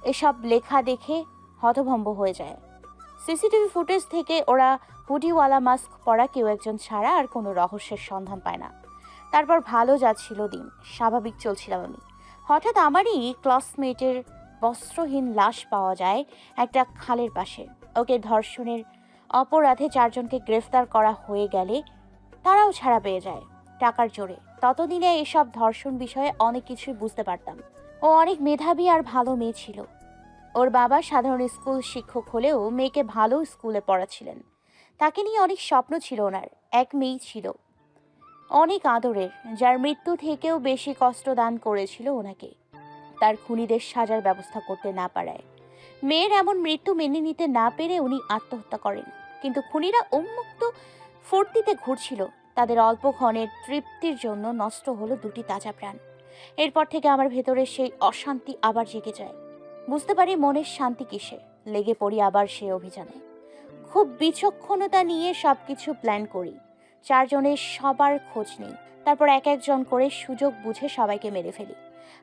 Speaker 3: এসব লেখা দেখে হতভম্ব হয়ে যায়। সিসিটিভি ফুটেজ থেকে ওরা হুডিওয়ালা মাস্ক পরা কেউ একজন ছাড়া আর কোনো রহস্যের সন্ধান পায় না। তারপর ভালো যাচ্ছিল দিন, স্বাভাবিক চলছিলাম আমি। হঠাৎ আমারই ক্লাসমেটের বস্ত্রহীন লাশ পাওয়া যায় একটা খালের পাশে। ওকে ধর্ষণের অপরাধে 4 জনকে গ্রেফতার করা হয়ে গেলে তারাও ছাড়া পেয়ে যায় টাকার জোরে। ততদিনে এসব ধর্ষণ বিষয়ে অনেক কিছুই বুঝতে পারতাম। ও অনেক মেধাবী আর ভালো মেয়ে ছিল। ওর বাবা সাধারণ স্কুল শিক্ষক হলেও মেয়েকে ভালো স্কুলে পড়াচ্ছিলেন। তাকে নিয়ে অনেক স্বপ্ন ছিল ওনার। এক মেয়েই ছিল অনেক আদরের, যার মৃত্যু থেকেও বেশি কষ্ট দান করেছিল ওনাকে, তার খুনিদের সাজার ব্যবস্থা করতে না পারায়। মেয়ের এমন মৃত্যু মেনে নিতে না পেরে উনি আত্মহত্যা করেন। কিন্তু খুনিরা উন্মুক্ত ফুর্তিতে ঘুরছিল। তাদের অল্পক্ষণের তৃপ্তির জন্য নষ্ট হলো 2টি তাজা প্রাণ। এরপর থেকে আমার ভেতরে সেই অশান্তি আবার জেগে যায়। বুঝতে পারি মনের শান্তি কিসে। লেগে পড়ি আবার সে অভিযানে। খুব বিচক্ষণতা নিয়ে সবকিছু প্ল্যান করি। 4 জনের সবার খোঁজ নেই। তারপর এক একজন করে সুযোগ বুঝে সবাইকে মেরে ফেলি।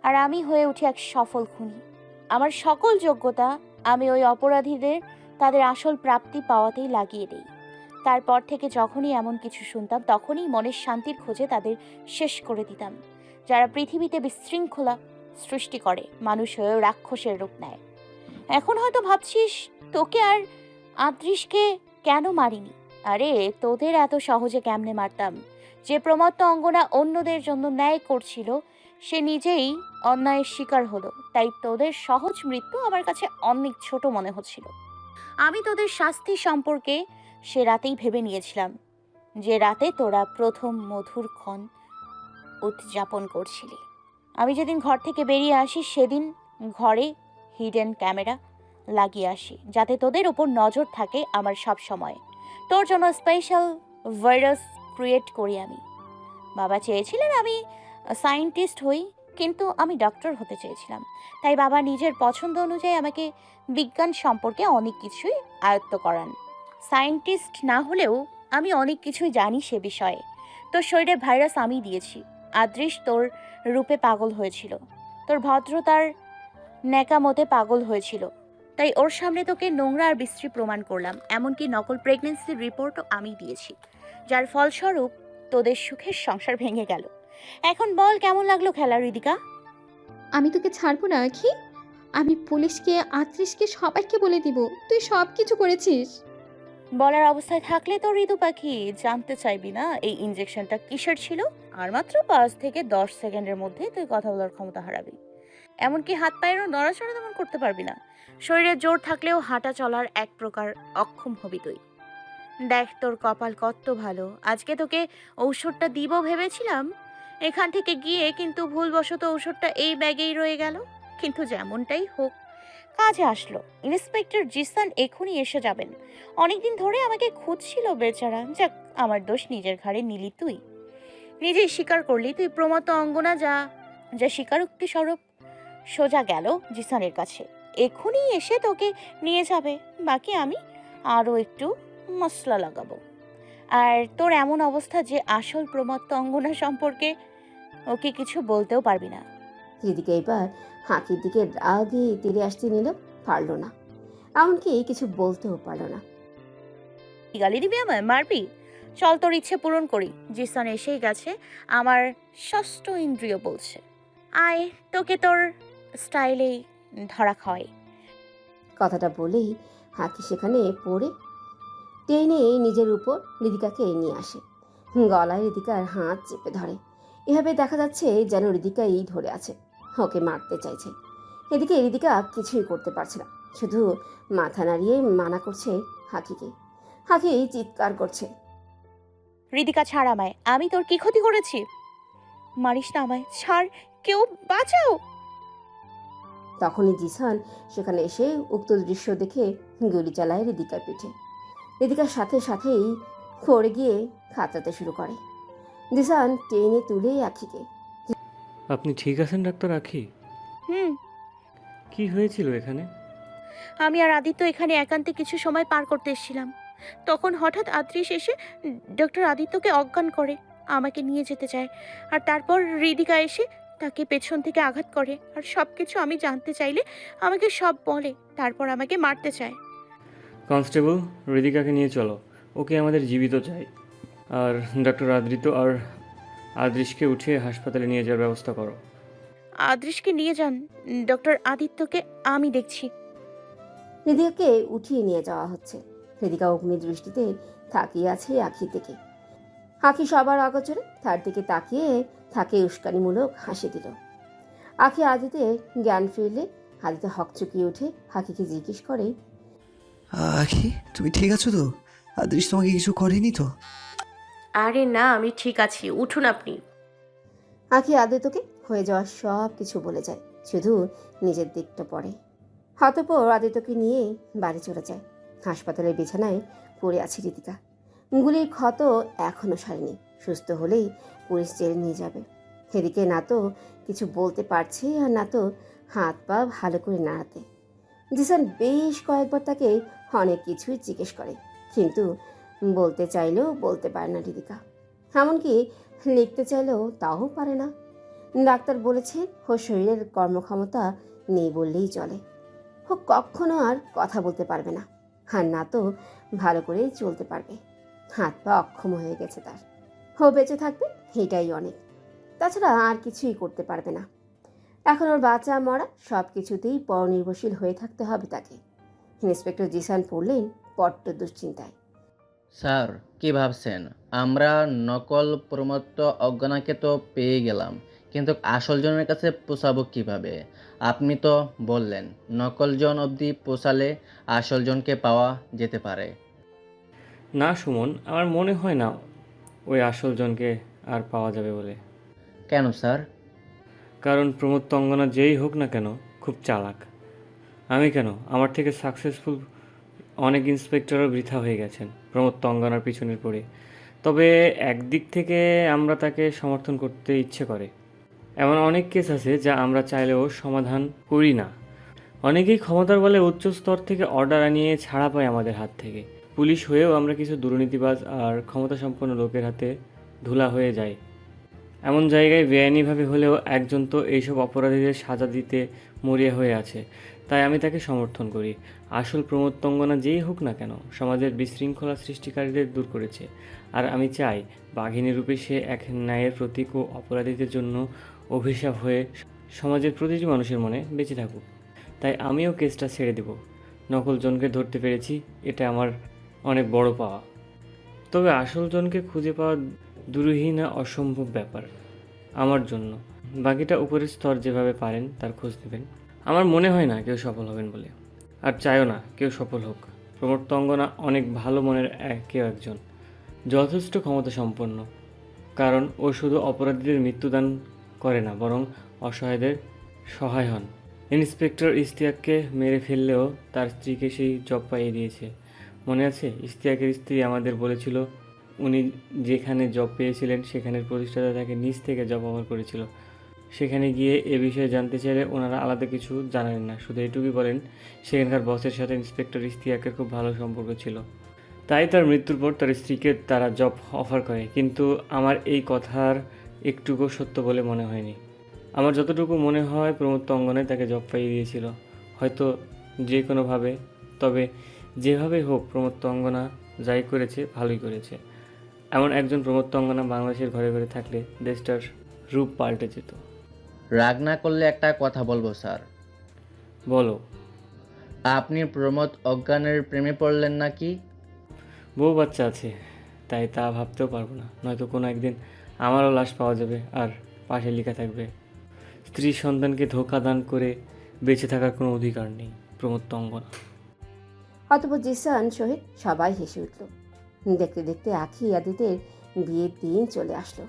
Speaker 3: আর আমি হয়ে উঠি এক সফল খুনি। আমার সকল যোগ্যতা আমি ওই অপরাধীদের তাদের আসল প্রাপ্তি পাওয়াতেই লাগিয়ে দিই। তারপর থেকে যখনই এমন কিছু শুনতাম, তখনই মনের শান্তির খোঁজে তাদের শেষ করে দিতাম। যারা পৃথিবীতে বিশৃঙ্খলা সৃষ্টি করে, মানুষ হয়েও রাক্ষসের রূপ নেয়। এখন হয়তো ভাবছিস, তোকে আর আদৃশকে কেন মারিনি? আরে, তোদের এত সহজে কেমনে মারতাম? যে প্রমত্ত অঙ্গনা অন্যদের জন্য ন্যায় করছিল, সে নিজেই অন্যায়ের শিকার হলো। তাই তোদের সহজ মৃত্যু আমার কাছে অনেক ছোট মনে হচ্ছিল। আমি তোদের শাস্তি সম্পর্কে সে রাতেই ভেবে নিয়েছিলাম, যে রাতে তোরা প্রথম মধুর ক্ষণ উদযাপন করছিলি। আমি যেদিন ঘর থেকে বেরিয়ে আসি, সেদিন ঘরে হিডেন ক্যামেরা লাগিয়ে আসি, যাতে তোদের ওপর নজর থাকে আমার সব সময়। তোর জন্য স্পেশাল ভাইরাস ক্রিয়েট করি আমি। বাবা চেয়েছিলেন আমি সায়েন্টিস্ট হই, কিন্তু আমি ডক্টর হতে চেয়েছিলাম। তাই বাবা নিজের পছন্দ অনুযায়ী আমাকে বিজ্ঞান সম্পর্কে অনেক কিছুই আয়ত্ত করান। সায়েন্টিস্ট না হলেও আমি অনেক কিছুই জানি সে বিষয়ে। তোর শরীরে ভাইরাস আমি দিয়েছি। আদৃশ তোর রূপে পাগল হয়েছিল, তোর ভদ্রতার ন্যাকামতে পাগল হয়েছিল। তাই ওর সামনে তোকে নোংরা আর বিশ্রী প্রমাণ করলাম। এমনকি নকল প্রেগনেন্সির রিপোর্টও আমি দিয়েছি, যার ফলস্বরূপ তোদের সুখের সংসার ভেঙে গেল। এখন বল কেমন লাগলো খেলা রিদিকা?
Speaker 5: আমি তোকে ছাড়বো না আখি। আমি পুলিশকে, আত্রিশকে, সবাইকে বলে দিব তুই সব কিছু করেছিস।
Speaker 3: বলার অবস্থায় থাকলে তো ঋতু পাখি জানতে চাইবি না এই ইনজেকশনটা কিসের ছিল? আর মাত্র 5 থেকে 10 সেকেন্ডের মধ্যে তুই কথা বলার ক্ষমতা হারাবি। এমনকি হাত পায়েরও নড়াচড়া তেমন করতে পারবি না। শরীরে জোর থাকলেও হাঁটা চলার এক প্রকার অক্ষম হবি তুই। দেখ তোর কপাল কত ভালো, আজকে তোকে ঔষধটা দিব ভেবেছিলাম এখান থেকে গিয়ে, কিন্তু ভুলবশত ঔষধটা এই ব্যাগেই রয়ে গেল। কিন্তু যেমনটাই হোক কাজে আসলো। ইন্সপেক্টর জিসান এখনই এসে যাবেন। অনেকদিন ধরে আমাকে খুঁজছিল বেচারা। যাক, আমার দোষ নিজের ঘাড়ে নিলি তুই। নিজেই স্বীকার করলি তুই প্রমত্ত অঙ্গনা, যা যা স্বীকারোক্তি স্বরূপ সোজা গেল জিসানের কাছে। এখনই এসে তোকে নিয়ে যাবে। বাকি আমি আরও একটু মশলা লাগাবো। আর তোর এমন অবস্থা যে আসল প্রমত্ত অঙ্গনা সম্পর্কে ওকে কিছু বলতেও পারবি না।
Speaker 6: রিদিকা এবার হাঁকির দিকে রাগে তেড়ে আসতে নিল, পারল না, এমনকি কিছু বলতেও পারল না।
Speaker 3: গালি দিবি আমায়, মারবি? চল তোর ইচ্ছে পূরণ করি। জিসান এসেই গেছে, আমার ষষ্ঠ ইন্দ্রিয় বলছে আয় তোকে তোর স্টাইলেই ধরা খাওয়াই।
Speaker 6: কথাটা বলেই হাঁকি সেখানে পড়ে টেনে নিজের উপর রিদিকাকে নিয়ে আসে। গলায় রিদিকার হাত চেপে ধরে। এভাবে দেখা যাচ্ছে যেন রিদিকাই ধরে আছে, ওকে মারতে চাইছে। এদিকে রিদিকা কিছুই করতে পারছে না, শুধু মাথা নাড়িয়ে মানা করছে হাঁকিকে। হাঁকি চিৎকার করছে,
Speaker 3: রিদিকা ছাড় আমায়, আমি তোর কি ক্ষতি করেছি? মারিস না আমায়, ছাড়, কেউ বাঁচাও।
Speaker 6: তখনই জিসান সেখানে এসে উক্ত দৃশ্য দেখে গুলি চালায় রিদিকার পিঠে। রিদিকার সাথে সাথেই পড়ে গিয়ে খাতরাতে শুরু করে। জিসান টেনে তুলে আখিকে।
Speaker 10: আপনি ঠিক আছেন ডাক্তার আখি?
Speaker 3: হুম।
Speaker 10: কি হয়েছিল এখানে?
Speaker 3: আমি আর আদিত্য এখানে একান্তে কিছু সময় পার করতে এসেছিলাম। তখন হঠাৎ আদ্রিস এসে ডক্টর আদিত্যকে অজ্ঞান করে আমাকে নিয়ে যেতে চায়। আর তারপর রিদিকা এসে তাকে পেছন থেকে আঘাত করে। আর সব কিছু আমি জানতে চাইলে আমাকে সব বলে, তারপর আমাকে মারতে চায়।
Speaker 10: কনস্টেবল, হৃদিকাকে নিয়ে চলো, ওকে আমাদের জীবিত চাই। আর ডক্টর আদ্রিত আর আদৃশকে উঠিয়ে হাসপাতালে নিয়ে যাওয়ার ব্যবস্থা করো।
Speaker 3: আদৃশকে নিয়ে যান, ডক্টর আদিত্যকে আমি দেখছি।
Speaker 6: রিদিকাকে উঠিয়ে নিয়ে যাওয়া হচ্ছে। রিদিকা অগ্নি দৃষ্টিতে তাকিয়ে আছে আখির দিকে। আখি সবার আগোচরে তার দিকে তাকিয়ে তাকে উস্কানিমূলক হাসি দিল। আখি আদিতে জ্ঞান ফিরলে আদিতে হকচকিয়ে উঠে হাকিকে জিজ্ঞেস করে,
Speaker 2: আখি, তুমি ঠিক আছো তো? আদৃশ তোমাকে কিছু করেনি তো?
Speaker 11: আরে না, আমি ঠিক আছি, উঠুন আপনি।
Speaker 6: আখি আদিত্যকে হয়ে যাওয়া সব কিছু বলে যায়, শুধু নিজের দিকটা পড়ে। অতঃপর আদিত্যকে নিয়ে বাড়ি চলে যায়। হাসপাতালের বিছানায় পড়ে আছে রিদিকা। গুলির ক্ষত এখনও সারেনি, সুস্থ হলেই পুলিশ জেলে নিয়ে যাবে। এদিকে না তো কিছু বলতে পারছে আর না তো হাত পা ভালো করে নাড়াতে। জিসান বেশ কয়েকবার তাকে অনেক কিছুই জিজ্ঞেস করে, কিন্তু বলতে চাইলেও বলতে পারে না রিদিকা। এমনকি লিখতে চাইলেও তাও পারে না। ডাক্তার বলেছে ওর শরীরের কর্মক্ষমতা নেই বললেই চলে। ও কখনো আর কথা বলতে পারবে না, আর না তো ভালো করে চলতে পারবে। হাত পা অক্ষম হয়ে গেছে তার। ও বেঁচে থাকবে এটাই অনেক, তাছাড়া আর কিছুই করতে পারবে না। এখন ওর বাঁচা মরা সব কিছুতেই পরনির্ভরশীল হয়ে থাকতে হবে তাকে। ইন্সপেক্টর জিসান পড়লেন বড্ড দুশ্চিন্তায়।
Speaker 12: স্যার, কি ভাবছেন? আমরা নকল প্রমত্ত অজ্ঞানাকে তো পেয়ে গেলাম, কিন্তু আসল জনের কাছে পৌঁছাবো কিভাবে? আপনি তো বললেন নকল জন অবধি পৌঁছালে আসল জনকে পাওয়া যেতে পারে।
Speaker 10: না সুমন, আমার মনে হয় না ওই আসল জনকে আর পাওয়া যাবে বলে।
Speaker 12: কেন স্যার?
Speaker 10: কারণ প্রমোদ অঙ্গনা যেই হোক না কেন খুব চালাক। আমি কেন, আমার থেকে সাকসেসফুল অনেক ইন্সপেক্টরও বৃথা হয়ে গেছেন প্রমোদ অঙ্গনার পিছনে পড়ে। তবে একদিক থেকে আমরা তাকে সমর্থন করতে ইচ্ছে করে। এমন অনেক কেস আছে যা আমরা চাইলেও সমাধান করি না। অনেকেই ক্ষমতার বলে উচ্চ স্তর থেকে অর্ডার আনিয়ে ছাড়া পায় আমাদের হাত থেকে। পুলিশ হয়েও আমরা কিছু দুর্নীতিবাজ আর ক্ষমতাসম্পন্ন লোকের হাতে ধুলা হয়ে যাই। এমন জায়গায় বেআইনিভাবে হলেও একজন তো এইসব অপরাধীদের সাজা দিতে মরিয়া হয়ে আছে, তাই আমি তাকে সমর্থন করি। আসল প্রমোদ তঙ্গনা যেই হোক না কেন সমাজের বিশৃঙ্খলা সৃষ্টিকারীদের দূর করেছে, আর আমি চাই বাঘিনী রূপে সে এক ন্যায়ের প্রতীক ও অপরাধীদের জন্য অভিশাপ হয়ে সমাজের প্রতিটি মানুষের মনে বেঁচে থাকুক। তাই আমিও কেসটা ছেড়ে দেব। নকল জনকে ধরতে পেরেছি, এটা আমার অনেক বড় পাওয়া। তবে আসল জনকে খুঁজে পাওয়া দুরূহী না অসম্ভব ব্যাপার আমার জন্য। বাকিটা উপরের স্তর যেভাবে পারেন তার খোঁজ নেবেন। আমার মনে হয় না কেউ সফল হবেন বলে, আর চাইও না কেউ সফল হোক। প্রমোদ তঙ্গনা অনেক ভালো মনের কেউ একজন, যথেষ্ট ক্ষমতা সম্পন্ন। কারণ ও শুধু অপরাধীদের মৃত্যুদান করে না, বরং অসহায়দের সহায় হন। ইন্সপেক্টর ইশতিয়াককে মেরে ফেললেও তার স্ত্রীকে সেই জব পাইয়ে দিয়েছে। মনে আছে, ইশতিয়াকের স্ত্রী আমাদের বলেছিল উনি যেখানে জব পেয়েছিলেন সেখানের প্রতিষ্ঠাতা তাকে নিজ থেকে জব অফার করেছিল। সেখানে গিয়ে এ বিষয়ে জানতে চাইলে ওনারা আলাদা কিছু জানেন না, শুধু এটুকুই বলেন সেখানকার বসের সাথে ইন্সপেক্টর ইশতিয়াকের খুব ভালো সম্পর্ক ছিল, তাই তার মৃত্যুর পর তার স্ত্রীকে তারা জব অফার করে। কিন্তু আমার এই কথার একটুকু সত্য বলে মনে হয়নি। আমার যতটুকু মনে হয় প্রমোদ তঙ্গনায় তাকে জব পাইয়ে দিয়েছিল, হয়তো যে কোনোভাবে। তবে যেভাবে হোক প্রমোদ তঙ্গনা যাই করেছে ভালোই করেছে। এমন একজন প্রমোদ তঙ্গনা বাংলাদেশের ঘরে ঘরে থাকলে দেশটার রূপ পাল্টে যেত।
Speaker 12: রাগ না করলে একটা কথা বলবো স্যার।
Speaker 10: বলো।
Speaker 12: আপনি প্রমোদ অজ্ঞানের প্রেমে পড়লেন নাকি?
Speaker 10: বউ বাচ্চা আছে, তাই তা ভাবতেও পারবো না। নয়তো কোনো একদিন আমারও লাশ পাওয়া যাবে আর পাশে লেখা থাকবে স্ত্রী সন্তানকে ধোঁকা দান করে বেঁচে থাকার কোনো অধিকার নেই প্রমোদ তঙ্গনা।
Speaker 6: অতঃপর জিসান সহিত সবাই হেসে উঠল। দেখতে দেখতে আখি আদিতের বিয়ের দিন চলে আসলো।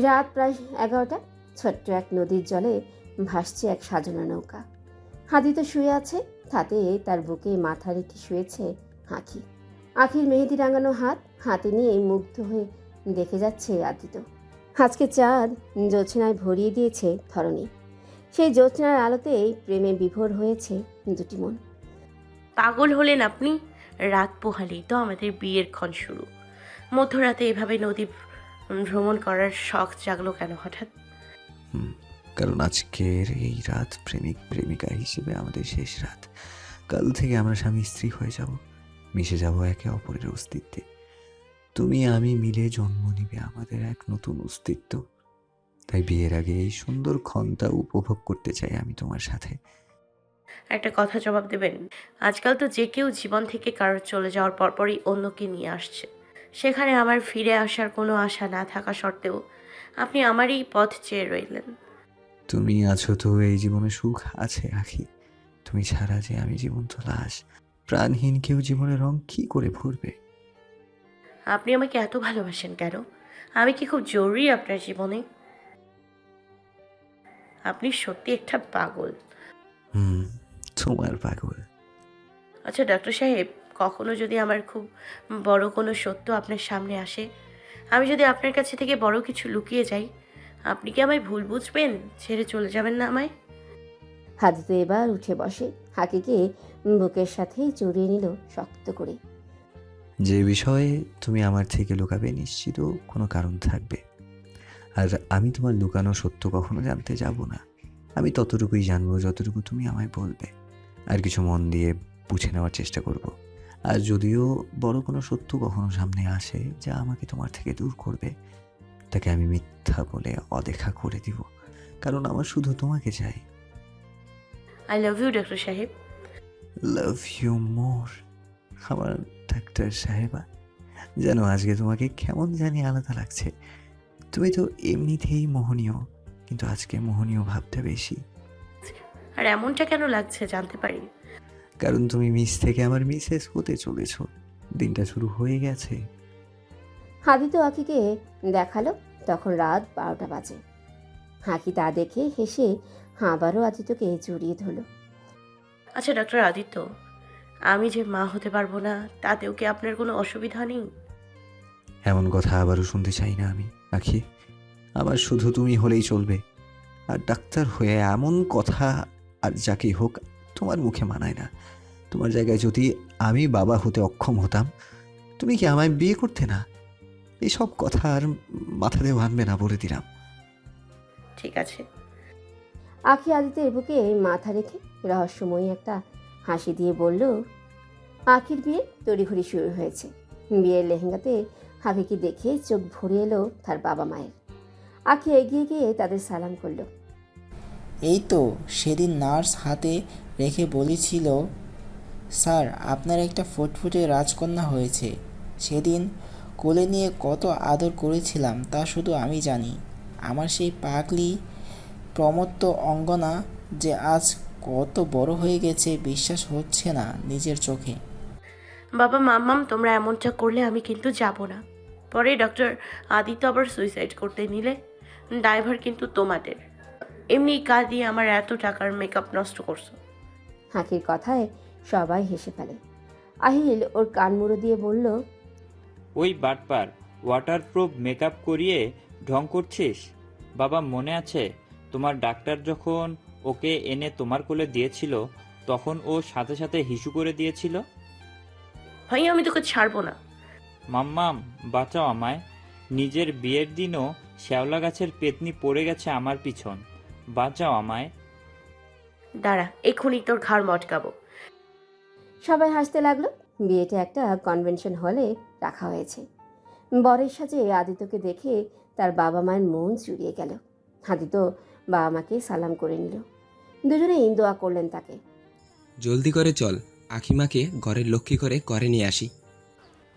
Speaker 6: রাত প্রায় 11টা। ছোট্ট এক নদীর জলে ভাসছে এক সাজানো নৌকা। আদিত শুয়ে আছে, তাতে তার বুকে মাথা রেখে শুয়েছে আখি। আখির মেহেদি রাঙানো হাত হাতে নিয়ে মুগ্ধ হয়ে দেখে যাচ্ছে আদিত। আজকে চাঁদ জ্যোৎস্নায় ভরিয়ে দিয়েছে ধরণী। সেই জ্যোৎস্নার আলোতেই প্রেমে বিভোর হয়েছে দুটি মন।
Speaker 11: পাগল হলেন আপনি? রাত পোহালেই তো আমাদের বিয়ের ক্ষণ শুরু। মধ্যরাতে এভাবে নদী ভ্রমণ করার শখ জাগলো কেন হঠাৎ?
Speaker 2: কারণ আজকের এই রাত প্রেমিক প্রেমিকা হিসেবে আমাদের শেষ রাত। কাল থেকে আমরা স্বামী স্ত্রী হয়ে যাব, মিশে যাব একে অপরের অস্তিত্বে। তুমি আমি মিলে জন্ম নিবে আমাদের এক নতুন অস্তিত্ব। তাই বিয়ের আগে এই সুন্দর ক্ষণটা উপভোগ করতে চাই আমি তোমার সাথে।
Speaker 11: একটা কথা জবাব দেবেন? আজকাল তো যে কেউ জীবন থেকে কারোর চলে যাওয়ার পরপরই অন্যকে নিয়ে আসছে। সেখানে আমার ফিরে আসার কোনো আশা না থাকা সত্ত্বেও আপনি আমারই পথ চেয়ে রইলেন।
Speaker 2: তুমি আছো তো এই জীবনে সুখ আছে আখি। তুমি ছাড়া যে আমি জীবন্ত লাশ, প্রাণহীন কেউ জীবনের রং কি করে ভরবে?
Speaker 11: আপনি আমাকে এত ভালোবাসেন কেন? আমি কি খুব জরুরি আপনার জীবনে? আপনি সত্যি একটা পাগল।
Speaker 2: তোমার পাগল।
Speaker 11: আচ্ছা ডাক্তার সাহেব, কখনো যদি আমার খুব বড় কোনো সত্য আপনার সামনে আসে, আমি যদি আপনার কাছে থেকে বড় কিছু লুকিয়ে যাই, আপনি কি আমায় ভুল বুঝবেন? ছেড়ে চলে যাবেন না আমায়?
Speaker 6: হাদিত এবার উঠে বসে, হাকিকে বুকের সাথেই জড়িয়ে নিল শক্ত করে।
Speaker 2: যে বিষয়ে তুমি আমার থেকে লুকাবে নিশ্চিত কোনো কারণ থাকবে, আর আমি তোমার লুকানো সত্য কখনো জানতে যাব না। আমি ততটুকুই জানবো যতটুকু তুমি আমায় বলবে, আর কিছু মন দিয়ে বুঝে নেওয়ার চেষ্টা করব। আর যদিও বড় কোনো সত্য কখনো সামনে আসে যা আমাকে তোমার থেকে দূর করবে, তাকে আমি মিথ্যা বলে অদেখা করে দিব, কারণ আমার শুধু তোমাকে চাই।
Speaker 11: আই লাভ ইউ ডাক্তার সাহেব।
Speaker 2: Love you more. আমার ডাক্তার সাহেবা, জানো আজকে তোমাকে কেমন জানি আলাদা লাগছে। তুমি তো এমনিতেই মোহনীয়, কিন্তু আজকে মোহনীয় ভাবটা বেশি।
Speaker 11: আর এমনটা কেন লাগছে জানতে পারি?
Speaker 2: কারণ তুমি মিস থেকে আমার মিসেস হতে চলেছ। দিনটা শুরু হয়ে গেছে।
Speaker 6: হাদিত আখিকে দেখালো, তখন রাত 12টা বাজে। আখি তা দেখে হেসে আবারও আদিত্যকে জড়িয়ে ধরল।
Speaker 11: আচ্ছা ডাক্তার আদিত্য, আমি যে মা হতে পারবো না তাতেও কি আপনার কোনো অসুবিধা নেই?
Speaker 2: এমন কথা আবারও শুনতে চাই না আমি আখি। আমার শুধু তুমি হলেই চলবে। আর ডাক্তার হয়ে এমন কথা আর যাকেই হোক তোমার মুখে মানায় না। তোমার জায়গায় যদি আমি বাবা হতে অক্ষম হতাম, তুমি কি আমায় বিয়ে করতে না? এইসব কথা আর মাথাতেও আনবে না বলে দিলাম।
Speaker 11: ঠিক আছে।
Speaker 6: আখি আদিত্যের বুকে মাথা রেখে রহস্যময়ী একটা হাসি দিয়ে বলল, আখির বিয়ে তড়িঘড়ি শুরু হয়েছে। বিয়ের লেহেঙ্গাতে আখিকে দেখে চোখ ভরে এলো তার বাবা মায়ের। আখি এগিয়ে গিয়ে তাদের সালাম করলো।
Speaker 9: এই তো সেদিন নার্স হাতে রেখে বলেছিল, স্যার আপনার একটা ফুটফুটে রাজকন্যা হয়েছে। সেদিন কোলে নিয়ে কত আদর করেছিলাম তা শুধু আমি জানি। আমার সেই পাগলি প্রমত্ত অঙ্গনা যে আজ কত বড় হয়ে গেছে বিশ্বাস হচ্ছে না নিজের চোখে।
Speaker 11: বাবা মাম্মাম, তোমরা এমনটা করলে আমি কিন্তু যাব না। পরে ডক্টর আদিত্য আবার সুইসাইড করতে নিলে ড্রাইভার কিন্তু তোমাদের। এমনি কাজ দিয়ে আমার এত টাকার মেকআপ নষ্ট করছো।
Speaker 6: আখির কথায় সবাই হেসে ফেলে। আহিল ওর কান মুড়ো দিয়ে বলল,
Speaker 13: ওই বাটপার ওয়াটারপ্রুফ মেকআপ করিয়ে ঢং করছিস? বাবা মনে আছে তোমার ডাক্তার যখন ওকে এনে তোমার কোলে দিয়েছিল তখন ও সাথে সাথে হিসু করে দিয়েছিল?
Speaker 11: ভাই আমি তোকে ছাড়বো না।
Speaker 13: মাম্মাম বাঁচাও আমায়, নিজের বিয়ের দিনও শ্যাওলা গাছের পেতনি পড়ে গেছে আমার পিছন, বাঁচাও আমায়।
Speaker 11: দাঁড়া, এক্ষুনি তোর ঘাড় মটকাবো।
Speaker 6: সবাই হাসতে লাগলো। বিয়েটা একটা কনভেনশন হলে রাখা হয়েছে। বরের সাজে আদিত্যকে দেখে তার বাবা মায়ের মন চুরিয়ে গেল। আদিত্য বাবা মাকে সালাম করে নিল। দুজনেই দোয়া করলেন তাকে।
Speaker 14: জলদি করে চল, আখিমাকে ঘরের লক্ষ্মী করে ঘরে নিয়ে আসি।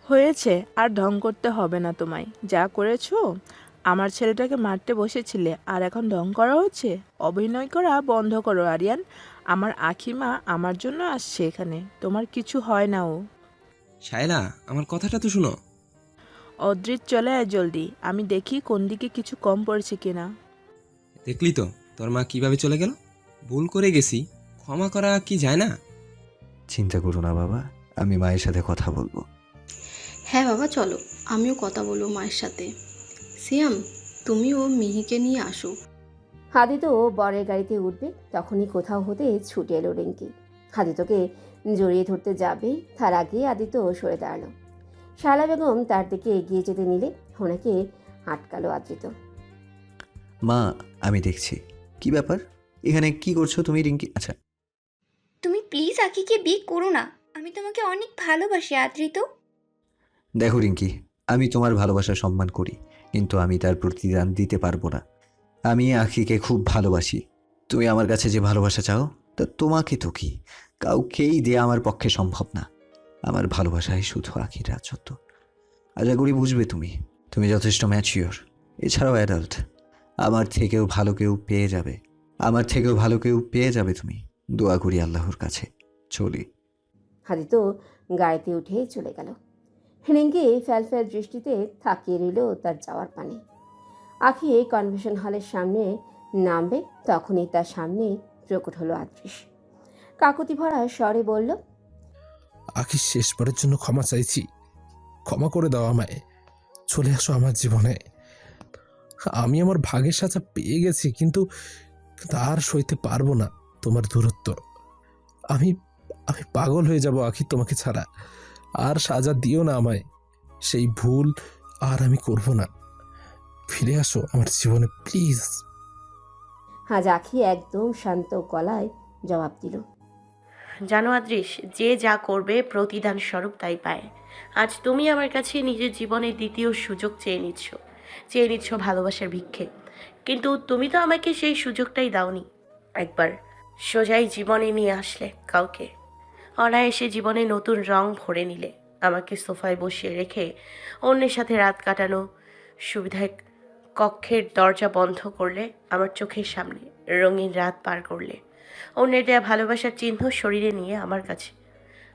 Speaker 15: হয়েছে, আর ঢং করতে হবে না তোমায়। যা করেছো, আমার ছেলেটাকে মারতে বসেছিলে আর এখন ঢং করা হচ্ছে। অভিনয় করা বন্ধ করো আরিয়ান। আমার আখিমা আমার জন্য আসছে এখানে, তোমার কিছু হয় না। ও
Speaker 14: শায়লা, আমার কথাটা তো শুনো।
Speaker 15: অদ্রিত চলে আয় জলদি, আমি দেখি কোন দিকে কিছু কম পড়েছে কিনা।
Speaker 14: দেখলি তো তোর মা কিভাবে চলে গেল। ভুল করে গেছি, ক্ষমা করা কি যায় না?
Speaker 2: চিন্তা করো না বাবা, আমি মায়ের সাথে কথা বলবো।
Speaker 16: হ্যাঁ বাবা চলো, আমিও কথা বলবো মায়ের সাথে। সিয়াম, তুমিও মিহিকে নিয়ে আসো।
Speaker 6: আদিত্য বরের গাড়িতে উঠবে তখনই কোথাও হতে ছুটে এলো রিঙ্কি। আদিত্যকে জড়িয়ে ধরতে যাবে তার আগে আদিত্য সরে দাঁড়ালো। শালা বেগম তার দিকে এগিয়ে যেতে নিলে ওনাকে আটকালো আদিত্য।
Speaker 2: মা আমি দেখছি। কি ব্যাপার, এখানে কি করছো তুমি রিঙ্কি? আচ্ছা
Speaker 17: তুমি প্লিজ আখিকে বিয়ে করো না, আমি তোমাকে অনেক ভালোবাসি আদ্রিত।
Speaker 2: দেখো রিঙ্কি, আমি তোমার ভালোবাসা সম্মান করি, কিন্তু আমি তার প্রতিদান দিতে পারবো না। আমি আখিকে খুব ভালোবাসি। তুমি আমার কাছে যে ভালোবাসা চাও তা তোমাকে তো কি কাউকেই দেয়া আমার পক্ষে সম্ভব না। আমার ভালোবাসায় শুধু আখির রাজত্ব। আশা করি বুঝবে তুমি। তুমি যথেষ্ট ম্যাচিওর, এছাড়াও অ্যাডাল্ট। আমার থেকেও ভালো কেউ পেয়ে যাবে, আমার থেকেও ভালো কেউ পেয়ে যাবে তুমি। দোয়া করি আল্লাহর কাছে। চলি।
Speaker 6: আদিত্য গাড়িতে উঠে চলে গেল। রিঙ্কি ফ্যালফ্যাল দৃষ্টিতে তাকিয়ে রইল তার যাওয়ার পানে। আখি কনভেনশন হলের সামনে নামবে তখনই তার সামনে প্রকট হলো আদৃশ। কাকুতি ভরা স্বরে বলল,
Speaker 4: আখি শেষবারের জন্য ক্ষমা চাইছি, ক্ষমা করে দাও আমায়। চলে আসো আমার জীবনে। আমি আমার ভাগের সাজা পেয়ে গেছি, কিন্তু আর সইতে পারবো না তোমার দূরত্ব। আমি আমি পাগল হয়ে যাব আখি তোমাকে ছাড়া। আর সাজা দিও না আমায়, সেই ভুল আর আমি করব না। ফিরে আসো আমার জীবনে প্লিজ।
Speaker 6: আজ আখি একদম শান্ত গলায় জবাব দিল,
Speaker 11: জানো আদ্রিস, যে যা করবে প্রতিদান স্বরূপ তাই পায়। আজ তুমি আমার কাছে নিজের জীবনের দ্বিতীয় সুযোগ চেয়ে নিচ্ছ ভালোবাসার ভিক্ষে। কিন্তু তুমি তো আমাকে সেই সুযোগটাই দাওনি। একবার সোজাই জীবনে নিয়ে আসলে কাউকে, অনায়াসে জীবনে নতুন রং ভরে নিলে। আমাকে সোফায় বসিয়ে রেখে অন্যের সাথে রাত কাটানো সুবিধায় কক্ষের দরজা বন্ধ করলে, আমার চোখের সামনে রঙিন রাত পার করলে। অন্যের দেয়া ভালোবাসার চিহ্ন শরীরে নিয়ে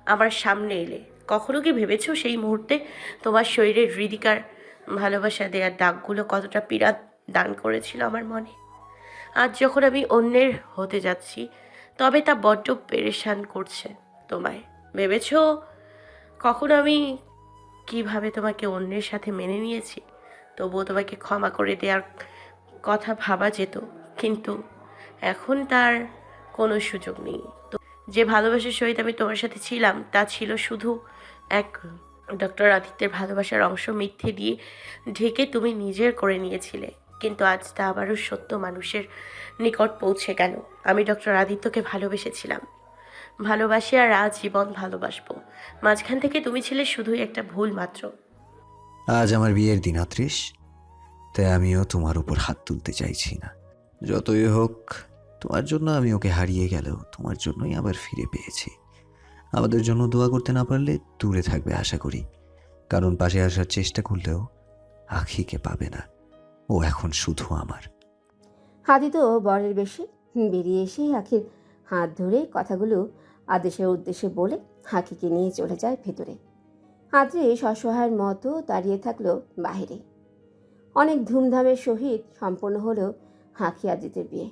Speaker 11: আমার সামনে এলে। কখনো কি ভেবেছো সেই মুহূর্তে তোমার শরীরের হৃদিকার ভালোবাসা দেওয়ার দাগগুলো কতটা পীড়া দান করেছিল আমার মনে? আজ যখন আমি অন্যের হতে যাচ্ছি, তবে তা বড্ড পেরেশান করছে তোমায়। ভেবেছো কখনো আমি কিভাবে তোমাকে অন্যের সাথে মেনে নিয়েছি? তবুও তোমাকে ক্ষমা করে দেওয়ার কথা ভাবা যেত, কিন্তু এখন তার কোনো সুযোগ নেই। তো যে ভালোবাসার সহিত আমি তোমার সাথে ছিলাম তা ছিল শুধু এক ডক্টর আদিত্যের ভালোবাসার অংশ মিথ্যে দিয়ে ঢেকে তুমি নিজের করে নিয়েছিলে। কিন্তু আজ তা আবারও সত্য মানুষের নিকট পৌঁছে গেল। আমি ডক্টর আদিত্যকে ভালোবেসেছিলাম, ভালোবাসি আর আজীবন ভালোবাসবো। মাঝখান থেকে তুমি ছিলে শুধুই একটা ভুল মাত্র।
Speaker 2: আজ আমার বিয়ের দিন আত্রিশ, তাই আমিও তোমার উপর হাত তুলতে চাইছি না। যতই হোক, তোমার জন্য আমি ওকে হারিয়ে গেলেও তোমার জন্যই আবার ফিরে পেয়েছি। আমাদের জন্য দোয়া করতে না পারলে দূরে থাকবে আশা করি, কারণ পাশে আসার চেষ্টা করলেও আখিকে পাবে না। ও এখন শুধু আমার।
Speaker 6: হাদি তো বরের বেশে বেরিয়ে এসেই আখির হাত ধরে কথাগুলো আদেশের উদ্দেশ্যে বলে হাকিকে নিয়ে চলে যায় ভেতরে। আদ্রিস অসহায়ের মতো দাঁড়িয়ে থাকলো বাহিরে। অনেক ধুমধামের সহিত সম্পন্ন হলো হাকি আদিতের বিয়ে।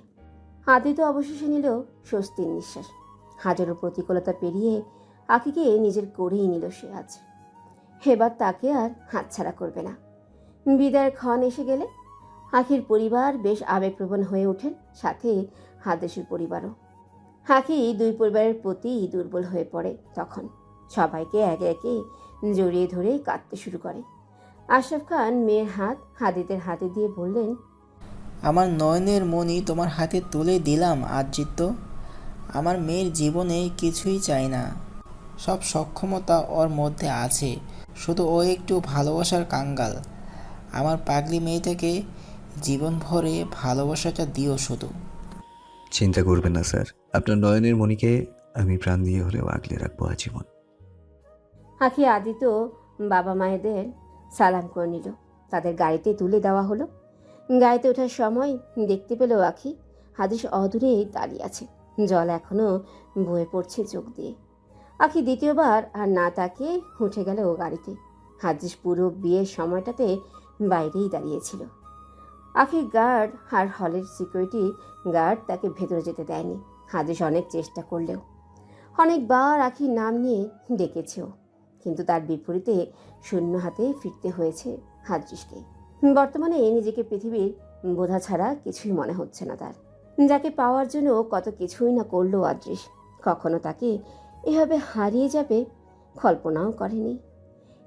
Speaker 6: আদিত অবশেষে নিল স্বস্তির নিঃশ্বাস। হাজারো প্রতিকূলতা পেরিয়ে আখিকে নিজের করেই নিল সে আজ। এবার তাকে আর হাতছাড়া করবে না। বিদায়ের ক্ষণ এসে গেলে আখির পরিবার বেশ আবেগপ্রবণ হয়ে ওঠেন, সাথে হাদেশের পরিবারও। হাকি দুই পরিবারের প্রতি দুর্বল হয়ে পড়ে। তখন সবাইকে একে একে জড়িয়ে ধরে কাঁদতে শুরু করে। আশরাফ খান মেয়ের হাত হাদিতের হাতে দিয়ে বললেন,
Speaker 9: আমার নয়নের মণি তোমার হাতে তুলে দিলাম আদ্রিত। আমার মেয়ের জীবনে কিছুই চাই না, সব সক্ষমতা ওর মধ্যে আছে, শুধু ও একটু ভালোবাসার কাঙ্গাল। আমার পাগলি মেয়েটাকে জীবন ভরে ভালোবাসাটা দিও শুধু।
Speaker 2: চিন্তা করবেন না স্যার, আপনার নয়নের মণিকে আমি প্রাণ দিয়ে হলেও আগলে রাখবো আজীবন।
Speaker 6: আখি আদিত বাবা মায়েদের সালাম করে নিল। তাদের গাড়িতে তুলে দেওয়া হলো। গাড়িতে ওঠার সময় দেখতে পেল আখি হাদিস অদূরে দাঁড়িয়ে আছে। জল এখনো বয়ে পড়ছে চোখ দিয়ে। আখি দ্বিতীয়বার আর না তাকিয়ে উঠে গেল গাড়িতে। হাদিস পুরো বিয়ের সময়টাতে বাইরেই দাঁড়িয়েছিল। আখির গার্ড আর হলের সিকিউরিটি গার্ড তাকে ভেতরে যেতে দেয়নি। হাদিস অনেক চেষ্টা করলেও, অনেকবার আখির নাম নিয়ে ডেকেছেও, কিন্তু তার বিপরীতে শূন্য হাতে ফিরতে হয়েছে হাদিসকে। বর্তমানে নিজেকে পৃথিবীর বোঝা ছাড়া কিছুই মনে হচ্ছে না তার। যাকে পাওয়ার জন্য কত কিছুই না করলো আদ্রিস, কখনো তাকে এভাবে হারিয়ে যাবে কল্পনাও করেনি।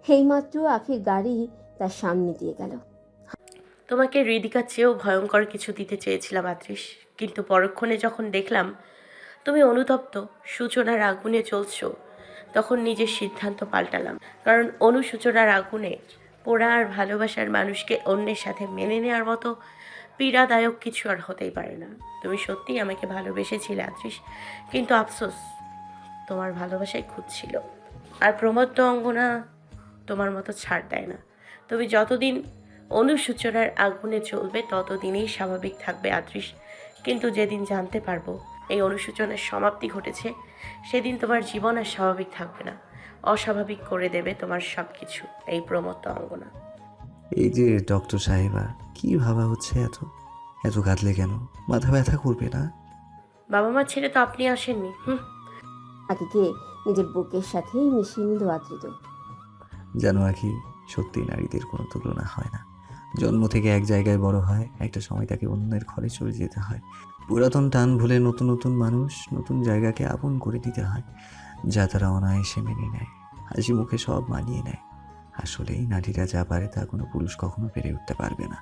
Speaker 6: এইমাত্র আখির গাড়ি তার সামনে দিয়ে গেল।
Speaker 11: তোমাকে হৃদিকার চেয়েও ভয়ঙ্কর কিছু দিতে চেয়েছিলাম আদ্রিস, কিন্তু পরক্ষণে যখন দেখলাম তুমি অনুতপ্ত, সূচনার আগুনে চলছো, তখন নিজের সিদ্ধান্ত পাল্টালাম। কারণ অনুসূচনার আগুনে পোড়া আর ভালোবাসার মানুষকে অন্যের সাথে মেনে নেওয়ার মতো পীড়াদায়ক কিছু আর হতেই পারে না। তুমি সত্যিই আমাকে ভালোবেসেছিলে আদ্রিস, কিন্তু আফসোস তোমার ভালোবাসায় খুঁজছিল। আর প্রমোদ তো অঙ্গনা তোমার মতো ছাড় দেয় না। তুমি যতদিন অনুসূচনার আগুনে চলবে ততদিনই স্বাভাবিক থাকবে আদ্রিস, কিন্তু যেদিন জানতে পারবো এই অনুসূচনার সমাপ্তি ঘটেছে, সেদিন তোমার জীবন আর স্বাভাবিক থাকবে না, অস্বাভাবিক করে দেবে তোমার সব কিছু এই প্রমত্ত অঙ্গনা।
Speaker 2: এই যে ডক্টর সাহেবা, কি ভাবা হচ্ছে? এত এত কাঁদলে কেন? মাথা ব্যথা করবে না?
Speaker 11: বাবা মা ছেড়ে তো আপনি আসেননি।
Speaker 6: আখিকে নিজের বুকের সাথে মিশিয়ে নিল আদ্রিত।
Speaker 2: জানো আখি, সত্যি নারীদের কোনো তুলনা হয় না। জন্ম থেকে এক জায়গায় বড় হয়, একটা সময় তাকে অন্যের ঘরে চলে যেতে হয়। পুরাতন টান ভুলে নতুন নতুন মানুষ, নতুন জায়গাকে আপন করে দিতে হয়, যা তারা অনায়াসে মেনে নেয়, হাসি মুখে সব মানিয়ে নেয়। আসলেই নারীরা যা পারে তা কোনো পুরুষ কখনো পেরে উঠতে পারবে না।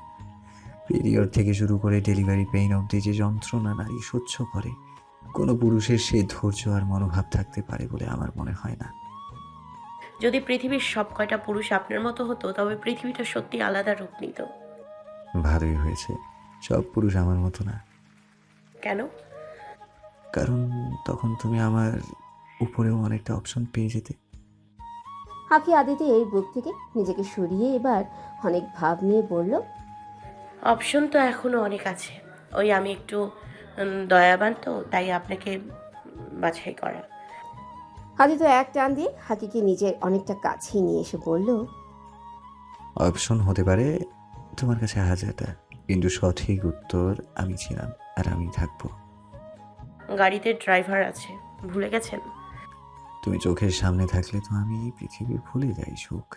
Speaker 2: পিরিয়ড থেকে শুরু করে ডেলিভারি পেইন অবধি যে যন্ত্রণা নারী সহ্য করে, কোনো পুরুষের সে ধৈর্য আর মনোভাব থাকতে পারে বলে আমার মনে হয় না।
Speaker 11: যদি পৃথিবীর সব কয়টা পুরুষ আপনার মতো হতো, তবে পৃথিবীটা সত্যি আলাদা রূপ নিত।
Speaker 2: ভালোই হয়েছে সব পুরুষ আমার মতো না।
Speaker 11: কেন?
Speaker 2: কারণ তখন তুমি আমার উপরেও অনেকটা অপশন পেয়ে যেতে।
Speaker 6: আখি আদিতে এই বুক থেকে নিজেকে সরিয়ে এবার অনেক ভাব নিয়ে বলল,
Speaker 11: অপশন তো এখনো অনেক আছে, ওই আমি একটু দয়াবান তো, তাই আপনাকে বাছাই করা।
Speaker 6: আদিত এক টান দিয়ে হাকিকে নিজের অনেকটা কাছে নিয়ে এসে বলল,
Speaker 2: অপশন হতে পারে তোমার কাছে হাজারটা, কিন্তু সঠিক উত্তর আমি ছিলাম আর আমি থাকবো।
Speaker 11: গাড়িতে ড্রাইভার আছে, ভুলে গেছেন?
Speaker 2: তুমি চোখের সামনে থাকলে তো আমি এই পৃথিবী ভুলে যাই সুখ।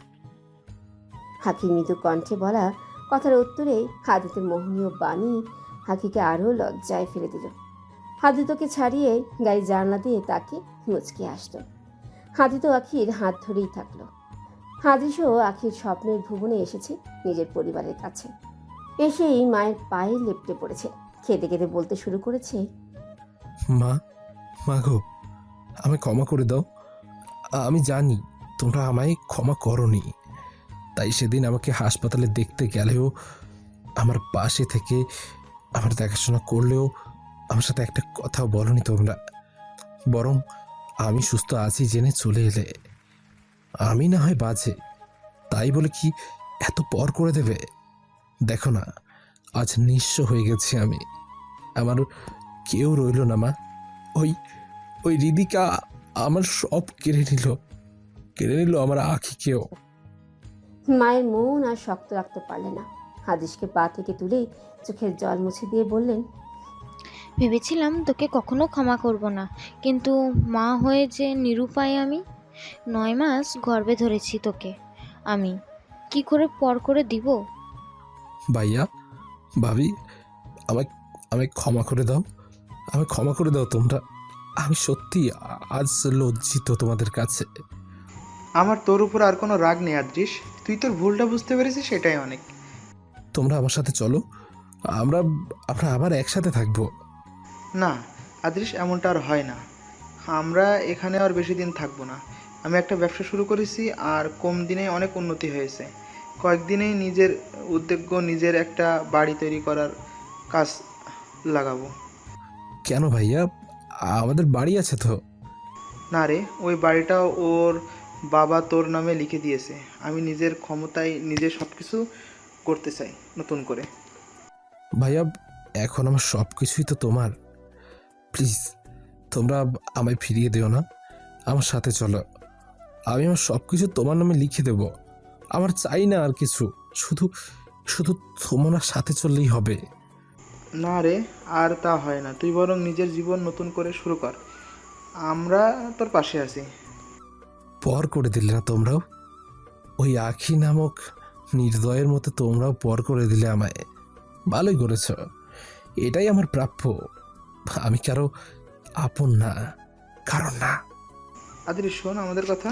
Speaker 6: হাকি মৃদু কণ্ঠে বলা কথার উত্তরে হাদিতের মোহনীয় বাণী হাকিকে আরও লজ্জায় ফেলে দিল। হাদিতকে ছাড়িয়ে গাড়ির জানলা দিয়ে তাকে মুচকে আসলো। হাদিত আখির হাত ধরেই থাকলো। হাদিসও আখির স্বপ্নের ভুবনে এসেছে নিজের পরিবারের কাছে। এসেই মায়ের পায়ে লেপ্টে পড়েছে। খেতে খেতে বলতে শুরু করেছে,
Speaker 4: মা, মা গো, আমায় ক্ষমা করে দাও। আমি জানি তোমরা আমায় ক্ষমা করনি, তাই সেদিন আমাকে হাসপাতালে দেখতে গেলেও, আমার পাশে থেকে আমার দেখাশোনা করলেও আমার সাথে একটা কথাও বলনি তোমরা। বরং আমি সুস্থ আছি জেনে চলে এলে। আমি না হয় বাজে, তাই বলে কি এত পর করে দেবে? দেখো না, আজ নিঃস্ব হয়ে গেছি আমি। আমার কেউ রইল না মা। ওই ওই রিদিকা আমার সব কেড়ে নিল আমার আখিকেও।
Speaker 6: মায়ের মন আর শক্ত রাখতে পারলে না। হাদিসকে পা থেকে তুলে চোখের জল মুছে দিয়ে বললেন,
Speaker 18: ভেবেছিলাম তোকে কখনো ক্ষমা করব না, কিন্তু মা হয়ে যে নিরুপায় আমি। 9 মাস গর্ভে ধরেছি তোকে আমি, কি করে পর করে দিব?
Speaker 4: ভাইয়া, ভাবি, আমায় আমায় ক্ষমা করে দাও। আমায় ক্ষমা করে দাও তোমরা। আমি সত্যি আজ লজ্জিত তোমাদের কাছে।
Speaker 8: আমার তোর উপর আর কোনো রাগ নেই আদ্রিস, তুই তোর ভুলটা বুঝতে পেরেছিস, সেটাই অনেক।
Speaker 4: তোমরা আমার সাথে চলো, আমরা আমরা আবার একসাথে থাকবো।
Speaker 8: না আদ্রিস, এমনটা আর হয় না। আমরা এখানে আর বেশি দিন থাকবো না। আমি একটা ব্যবসা শুরু করেছি, আর কম দিনে অনেক উন্নতি হয়েছে। কয়েকদিনেই নিজের উদ্যোগ্য নিজের একটা বাড়ি তৈরি করার কাজ লাগাবো।
Speaker 4: কেন ভাইয়া, আমাদের বাড়ি আছে তো?
Speaker 8: না রে, ওই বাড়িটা ওর বাবা তোর নামে লিখে দিয়েছে। আমি নিজের ক্ষমতায় নিজে সব কিছু করতে চাই নতুন করে।
Speaker 4: ভাইয়া, এখন আমার সব কিছুই তো তোমার। প্লিজ, তোমরা আমায় ফিরিয়ে দিও না। আমার সাথে চলো, আমি আমার সব কিছু তোমার নামে লিখে দেব। আমার চাই না আর কিছু, শুধু শুধু তোমরা সাথে চললেই হবে।
Speaker 8: না রে, আর তা হয় না। তুই বরং নিজের জীবন নতুন করে শুরু কর, আমরা তোর পাশে আছি।
Speaker 4: পর করে দিলে না তোমরাও? ওই আখি নামক নির্দয়ের মতো তোমরাও পর করে দিলে আমায়। ভালোই করেছ, এটাই আমার প্রাপ্য। আমি কারো আপন না, কারণ না।
Speaker 8: আদ্রিস, শোন আমাদের কথা।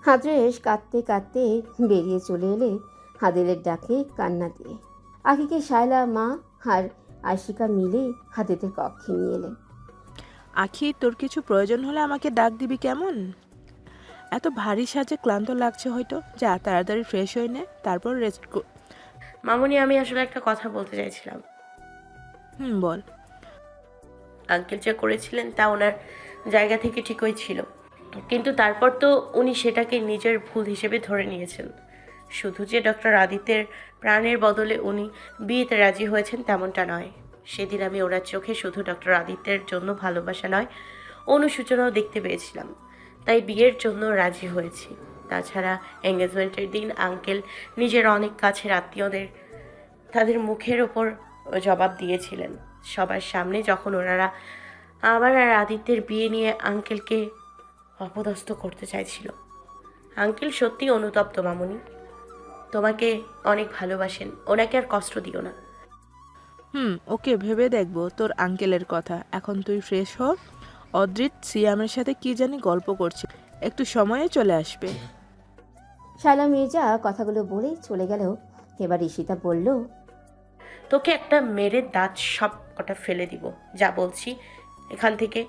Speaker 6: হাদ্রেশ কাঁদতে কাঁদতে বেরিয়ে চলে এলে হাদিলের ডাকে কান্না দিয়ে। আখিকে শায়লা মা আর আশিকা মিলে হাদিদের কক্ষে নিয়ে এলেন।
Speaker 15: আখি, তোর কিছু প্রয়োজন হলে আমাকে ডাক দিবি কেমন? এত ভারী সাজে ক্লান্ত লাগছে হয়তো, যা তাড়াতাড়ি ফ্রেশ হয়ে নে, তারপর রেস্ট কর।
Speaker 11: মামুনি, আমি আসলে একটা কথা বলতে চাইছিলাম।
Speaker 15: বল।
Speaker 11: আঙ্কেল যা করেছিলেন তা ওনার জায়গা থেকে ঠিকই ছিল, কিন্তু তারপর তো উনি সেটাকে নিজের ভুল হিসেবে ধরে নিয়েছেন। শুধু যে ডক্টর আদিত্যের প্রাণের বদলে উনি বিয়েতে রাজি হয়েছেন তেমনটা নয়। সেদিন আমি ওনার চোখে শুধু ডক্টর আদিত্যের জন্য ভালোবাসা নয়, অনুশোচনাও দেখতে পেয়েছিলাম, তাই বিয়ের জন্য রাজি হয়েছি। তাছাড়া এঙ্গেজমেন্টের দিন আঙ্কেল নিজের অনেক কাছের আত্মীয়দের তাদের মুখের ওপর জবাব দিয়েছিলেন সবার সামনে, যখন ওনারা আমার আর আদিত্যের বিয়ে নিয়ে আঙ্কেলকে অপদস্থ করতে চাইছিল। আঙ্কেল সত্যি অনুতপ্ত মামুনি, তোমাকে অনেক ভালোবাসেন, ওনাকে আর কষ্ট দিও না।
Speaker 15: ওকে, ভেবে দেখবো তোর আঙ্কেলের কথা। এখন তুই ফ্রেশ হ। অদ্রিত সিয়ামের সাথে কি জানি গল্প করছে, একটু সময়ে চলে আসবে।
Speaker 6: শায়লা মির্জা কথাগুলো বলেই চলে গেল। এবার ঈশিতা বলল,
Speaker 11: তোকে একটা মেরে দাঁত সব কটা ফেলে দিব, যা বলছি এখান থেকে।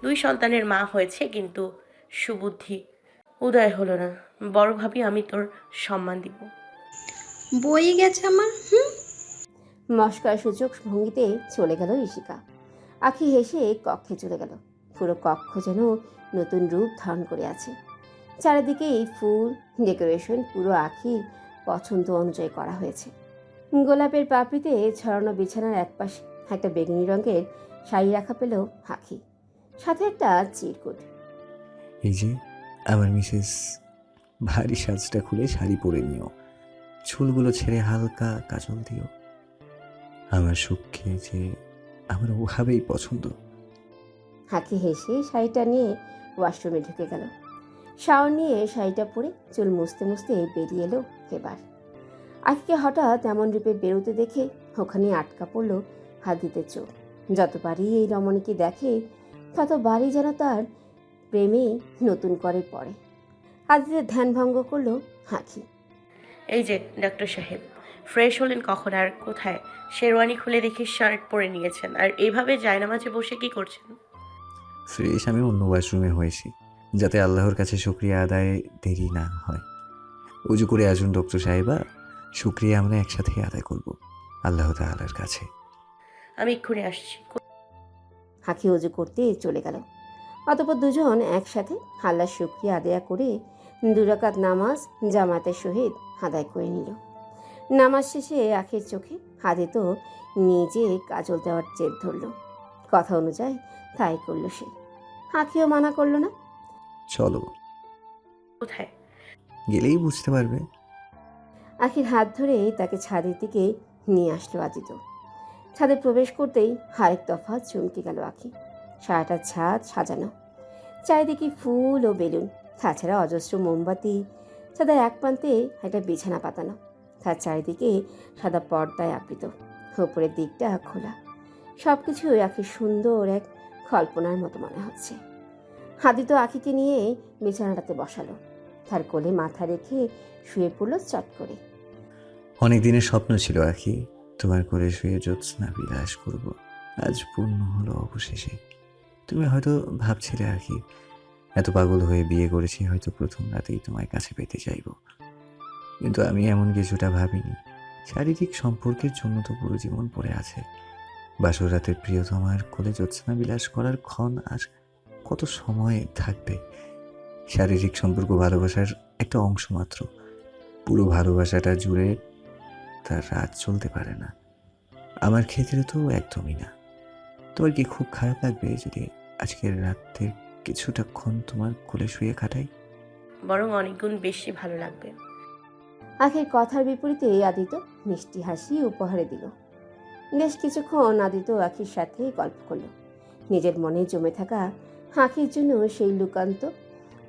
Speaker 11: 2 সন্তানের মা হয়েছে, কিন্তু সুবুদ্ধি উদয় হলো না। বড় ভাবি, আমি তোর সম্মান দিব।
Speaker 16: বই গেছে আমার।
Speaker 6: মস্কার সূচক ভঙ্গিতে চলে গেল ঈশিকা। আখি হেসে কক্ষে চলে গেল। পুরো কক্ষ যেন নতুন রূপ ধারণ করে আছে। চারিদিকে এই ফুল ডেকোরেশন পুরো আখির পছন্দ অনুযায়ী করা হয়েছে। গোলাপের পাপড়িতে ছড়ানো বিছানার একপাশে একটা বেগুনি রঙের শাড়ি রাখা পেল আখি, সাথে একটা চিরকুট।
Speaker 2: এই যে আমার মিসেস, ভারী সাজটা খুলে শাড়ি পরে নিও, চুলগুলো ছেড়ে হালকা কাজল দিও। আমার সুখকে যে আমার ওভাবেই পছন্দ।
Speaker 6: আখি হেসে শাড়িটা নিয়ে ওয়াশরুমে ঢুকে গেল। শাওয়ার নিয়ে শাড়িটা পরে চুল মুছতে মুছতে বেরিয়ে এলো এবার। আখিকে হঠাৎ এমন রূপে বেরোতে দেখে ওখানে আটকা পড়ল হাদিদের চোখ। যতবারই এই রমণীকে দেখে ততবারই যেন তার প্রেমে নতুন করে পড়ে। হাদিদের ধ্যান ভঙ্গ করলো আখি।
Speaker 11: এই যে ডাক্তার সাহেব, ফ্রেশ হলেন কখন আর কোথায়? শেরওয়ানি খুলে দেখি শার্ট পরে নিয়েছেন, আর এইভাবে জায়নামাজে বসে কি করছেন?
Speaker 2: ফ্রেশ আমি অন্য ওয়াশরুমে হয়েছি, যাতে আল্লাহর কাছে শুক্রিয়া আদায় দেরি না হয়। উজু করে আসুন ডক্টর সাহেবা, শুক্রিয়া আমরা একসাথে আদায় করব আল্লাহ তাআলার কাছে।
Speaker 11: আমি এক্ষুনি আসছি।
Speaker 6: আঁখি অজু করতে চলে গেল। অতঃপর দুজন একসাথে আল্লাহর শুকরিয়া আদায় করে 2 রাকাত নামাজ জামাতের সহিত আদায় করে নিল। নামাজ শেষে আখির চোখে আদিত্য নিজে কাজল দেওয়ার জেদ ধরল। কথা অনুযায়ী তাই করল সে। আখিও মানা করল না।
Speaker 2: চলো,
Speaker 11: কোথায়?
Speaker 2: গেলেই বুঝতে পারবে।
Speaker 6: আখির হাত ধরে তাকে ছাদের দিকে নিয়ে আসলো আদিত্য। ছাদে প্রবেশ করতেই আরেক দফা চমকে গেল আখি। সারাটা ছাদ সাজানো, চারিদিকে ফুল ও বেলুন, তাছাড়া অজস্র মোমবাতি। ছাদের এক প্রান্তে একটা বিছানা পাতানো, তার চারিদিকে সাদা পর্দায় আবৃত, ওপরের দিকটা খোলা। সব কিছু আখির সুন্দর এক কল্পনার মতো মনে হচ্ছে। আদিত্য আখিকে নিয়ে বিছানাটাতে বসালো, তার কোলে মাথা রেখে শুয়ে পড়ল চট করে।
Speaker 2: অনেক দিনের স্বপ্ন ছিল আখি, তোমার কোলে শুয়ে জ্যোৎস্না বিলাস করব, আজ পূর্ণ হলো অবশেষে। তুমি হয়তো ভাবছিলে আখি, এত পাগল হয়ে বিয়ে করেছি, হয়তো প্রথম রাতেই তোমার কাছে পেতে চাইব, কিন্তু আমি এমন কিছুটা ভাবিনি। শারীরিক সম্পর্কের জন্য তো পুরো জীবন পড়ে আছে। বাসর রাতের প্রিয়তমার কোলে জ্যোৎস্না বিলাস করার ক্ষণ আর কত সময় থাকবে? শারীরিক সম্পর্ক ভালোবাসার একটা অংশ মাত্র, পুরো ভালোবাসাটা জুড়ে তার রাত চলতে পারে না। আমার ক্ষেত্রে তো একদমই না। তোমার কি খুব খারাপ লাগবে যদি আজকের রাতের কিছুটাক্ষণ তোমার কোলে শুয়ে কাটাই?
Speaker 11: বরং অনেক গুণ বেশি ভালো লাগবে।
Speaker 6: আখির কথার বিপরীতে আদিত্য মিষ্টি হাসি উপহারে দিল। বেশ কিছুক্ষণ আদিত্য আখির সাথে গল্প করল। নিজের মনে জমে থাকা আখির জন্য সেই লুকান্ত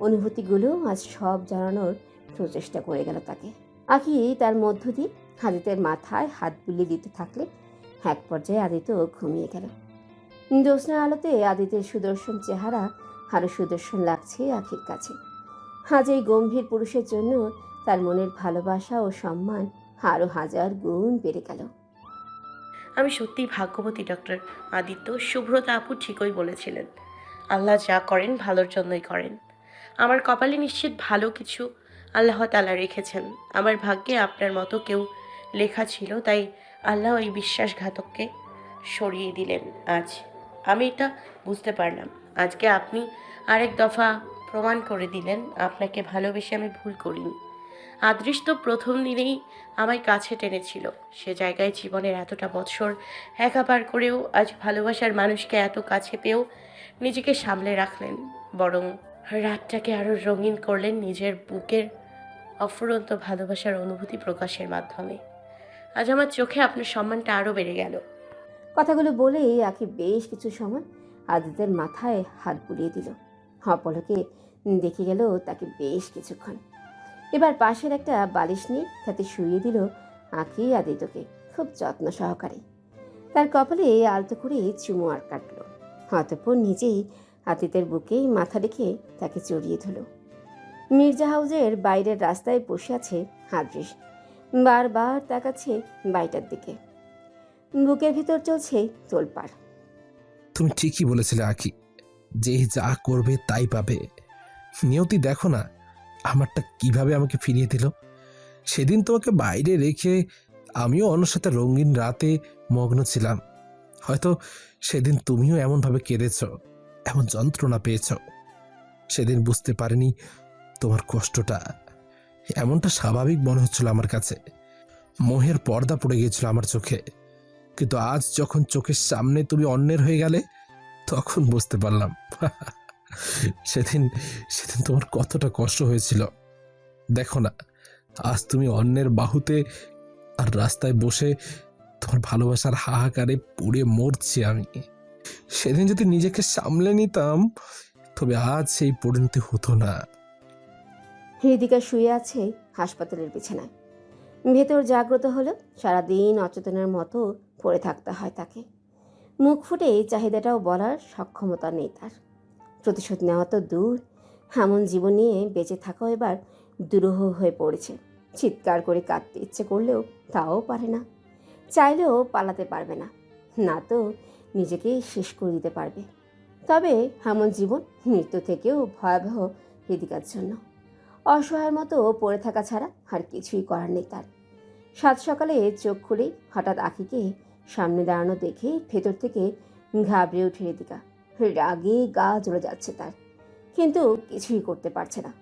Speaker 6: অনুভূতিগুলো আজ সব জানানোর প্রচেষ্টা করে গেল তাকে। আখি তার মধ্য দিয়ে আদিত্যের মাথায় হাত বুলিয়ে দিতে থাকলে এক পর্যায়ে আদিত্য ঘুমিয়ে গেল। জ্যোৎস্নার আলোতে আদিত্যের সুদর্শন চেহারা আরো সুদর্শন লাগছে আখির কাছে। আজ এই গম্ভীর পুরুষের জন্য তার মনের ভালোবাসা ও সম্মান আরো 1000 গুণ বেড়ে গেল।
Speaker 11: আমি সত্যিই ভাগ্যবতী ডক্টর আদিত্য। শুভ্রতা আপু ঠিকই বলেছিলেন, আল্লাহ যা করেন ভালোর জন্যই করেন। আমার কপালে নিশ্চিত ভালো কিছু আল্লাহ তাআলা রেখেছেন। আমার ভাগ্যে আপনার মতো কেউ লেখা ছিল, তাই আল্লাহ এই বিশ্বাসঘাতককে সরিয়ে দিলেন আজ। আমি এটা বুঝতে পারলাম। আজকে আপনি আরেক দফা প্রমাণ করে দিলেন আপনাকে ভালোবেসে আমি ভুল করিনি। আদৃষ্ট প্রথম দিনেই আমায় কাছে টেনেছিল। সে জায়গায় জীবনের এতটা বৎসর একা পার করেও আজ ভালোবাসার মানুষকে এত কাছে পেয়েও নিজেকে সামলে রাখলেন, বরং রাতটাকে আরও রঙিন করলেন নিজের বুকের অফুরন্ত ভালোবাসার অনুভূতি প্রকাশের মাধ্যমে। আজ আমার চোখে আপনার সম্মানটা আরও বেড়ে গেল।
Speaker 6: কথাগুলো বলেই আখি বেশ কিছু সময় আদিত্যের মাথায় হাত বুলিয়ে দিল। অপলকে দেখে গেল তাকে বেশ কিছুক্ষণ। এবার পাশের একটা বালিশ নিয়ে তাতে শুইয়ে দিল আখি আদিত্যকে খুব যত্ন সহকারে। তার কপালে আলতো করে চুমু আর কাটল। অতঃপর নিজেই আদিত্যের বুকেই মাথা রেখে তাকে জড়িয়ে ধরল। মির্জা হাউজের বাইরের রাস্তায় বসে আছে আদৃশ, বারবার তাকাচ্ছে বাড়িটার দিকে। বুকের ভিতর চলছে তোলপাড়।
Speaker 4: তুমি ঠিকই বলেছিলে আখি, যে যা করবে তাই পাবে। নিয়তি দেখো না আমারটা কিভাবে আমাকে ফিরিয়ে দিল। সেদিন তোমাকে বাইরে রেখে আমিও অন্য সাথে রঙিন রাতে মগ্ন ছিলাম। হয়তো সেদিন তুমিও এমনভাবে কেঁদেছ, এমন যন্ত্রণা পেয়েছ। সেদিন বুঝতে পারিনি তোমার কষ্টটা। এমনটা স্বাভাবিক মনে হচ্ছিল আমার কাছে। মোহের পর্দা পড়ে গিয়েছিল আমার চোখে। কিন্তু আজ যখন চোখের সামনে তুমি অন্যের হয়ে গেলে, তখন বুঝতে পারলাম সেদিন সেদিন তোমার কতটা কষ্ট হয়েছিল। দেখো না, আজ তুমি অন্যের বাহুতে, আর রাস্তায় বসে তোমার ভালোবাসার হাহাকারে পুড়ে মরছি আমি। সেদিন যদি নিজেকে সামলে নিতাম, তবে আজ সেই পরিণতি হতো না।
Speaker 6: হৃদিকা শুয়ে আছে হাসপাতালের বিছানায়। ভেতর জাগ্রত হলো, সারাদিন অচেতনের মতো পড়ে থাকতে হয় তাকে। মুখ ফুটে চাহিদাটাও বলার সক্ষমতা নেই তার। প্রতিশোধ নেওয়া তো দূর, এমন জীবন নিয়ে বেঁচে থাকাও এবার দুরূহ হয়ে পড়েছে। চিৎকার করে কাঁদতে ইচ্ছে করলেও তাও পারে না, চাইলেও পালাতে পারবে না, না তো নিজেকে শেষ করে দিতে পারবে। তবে এমন জীবন মৃত্যু থেকেও ভয়াবহ হৃদিকার জন্য। অসহায়ের মতো পড়ে থাকা ছাড়া আর কিছুই করার নেই তার। সাত সকালে চোখ খুলে হঠাৎ আখিকে সামনে দাঁড়ানো দেখে ভেতর থেকে ঘাবড়ে উঠে হৃদিকা। রাগে গা জ্বলে যাচ্ছে তার, কিন্তু কিছুই করতে পারছে না।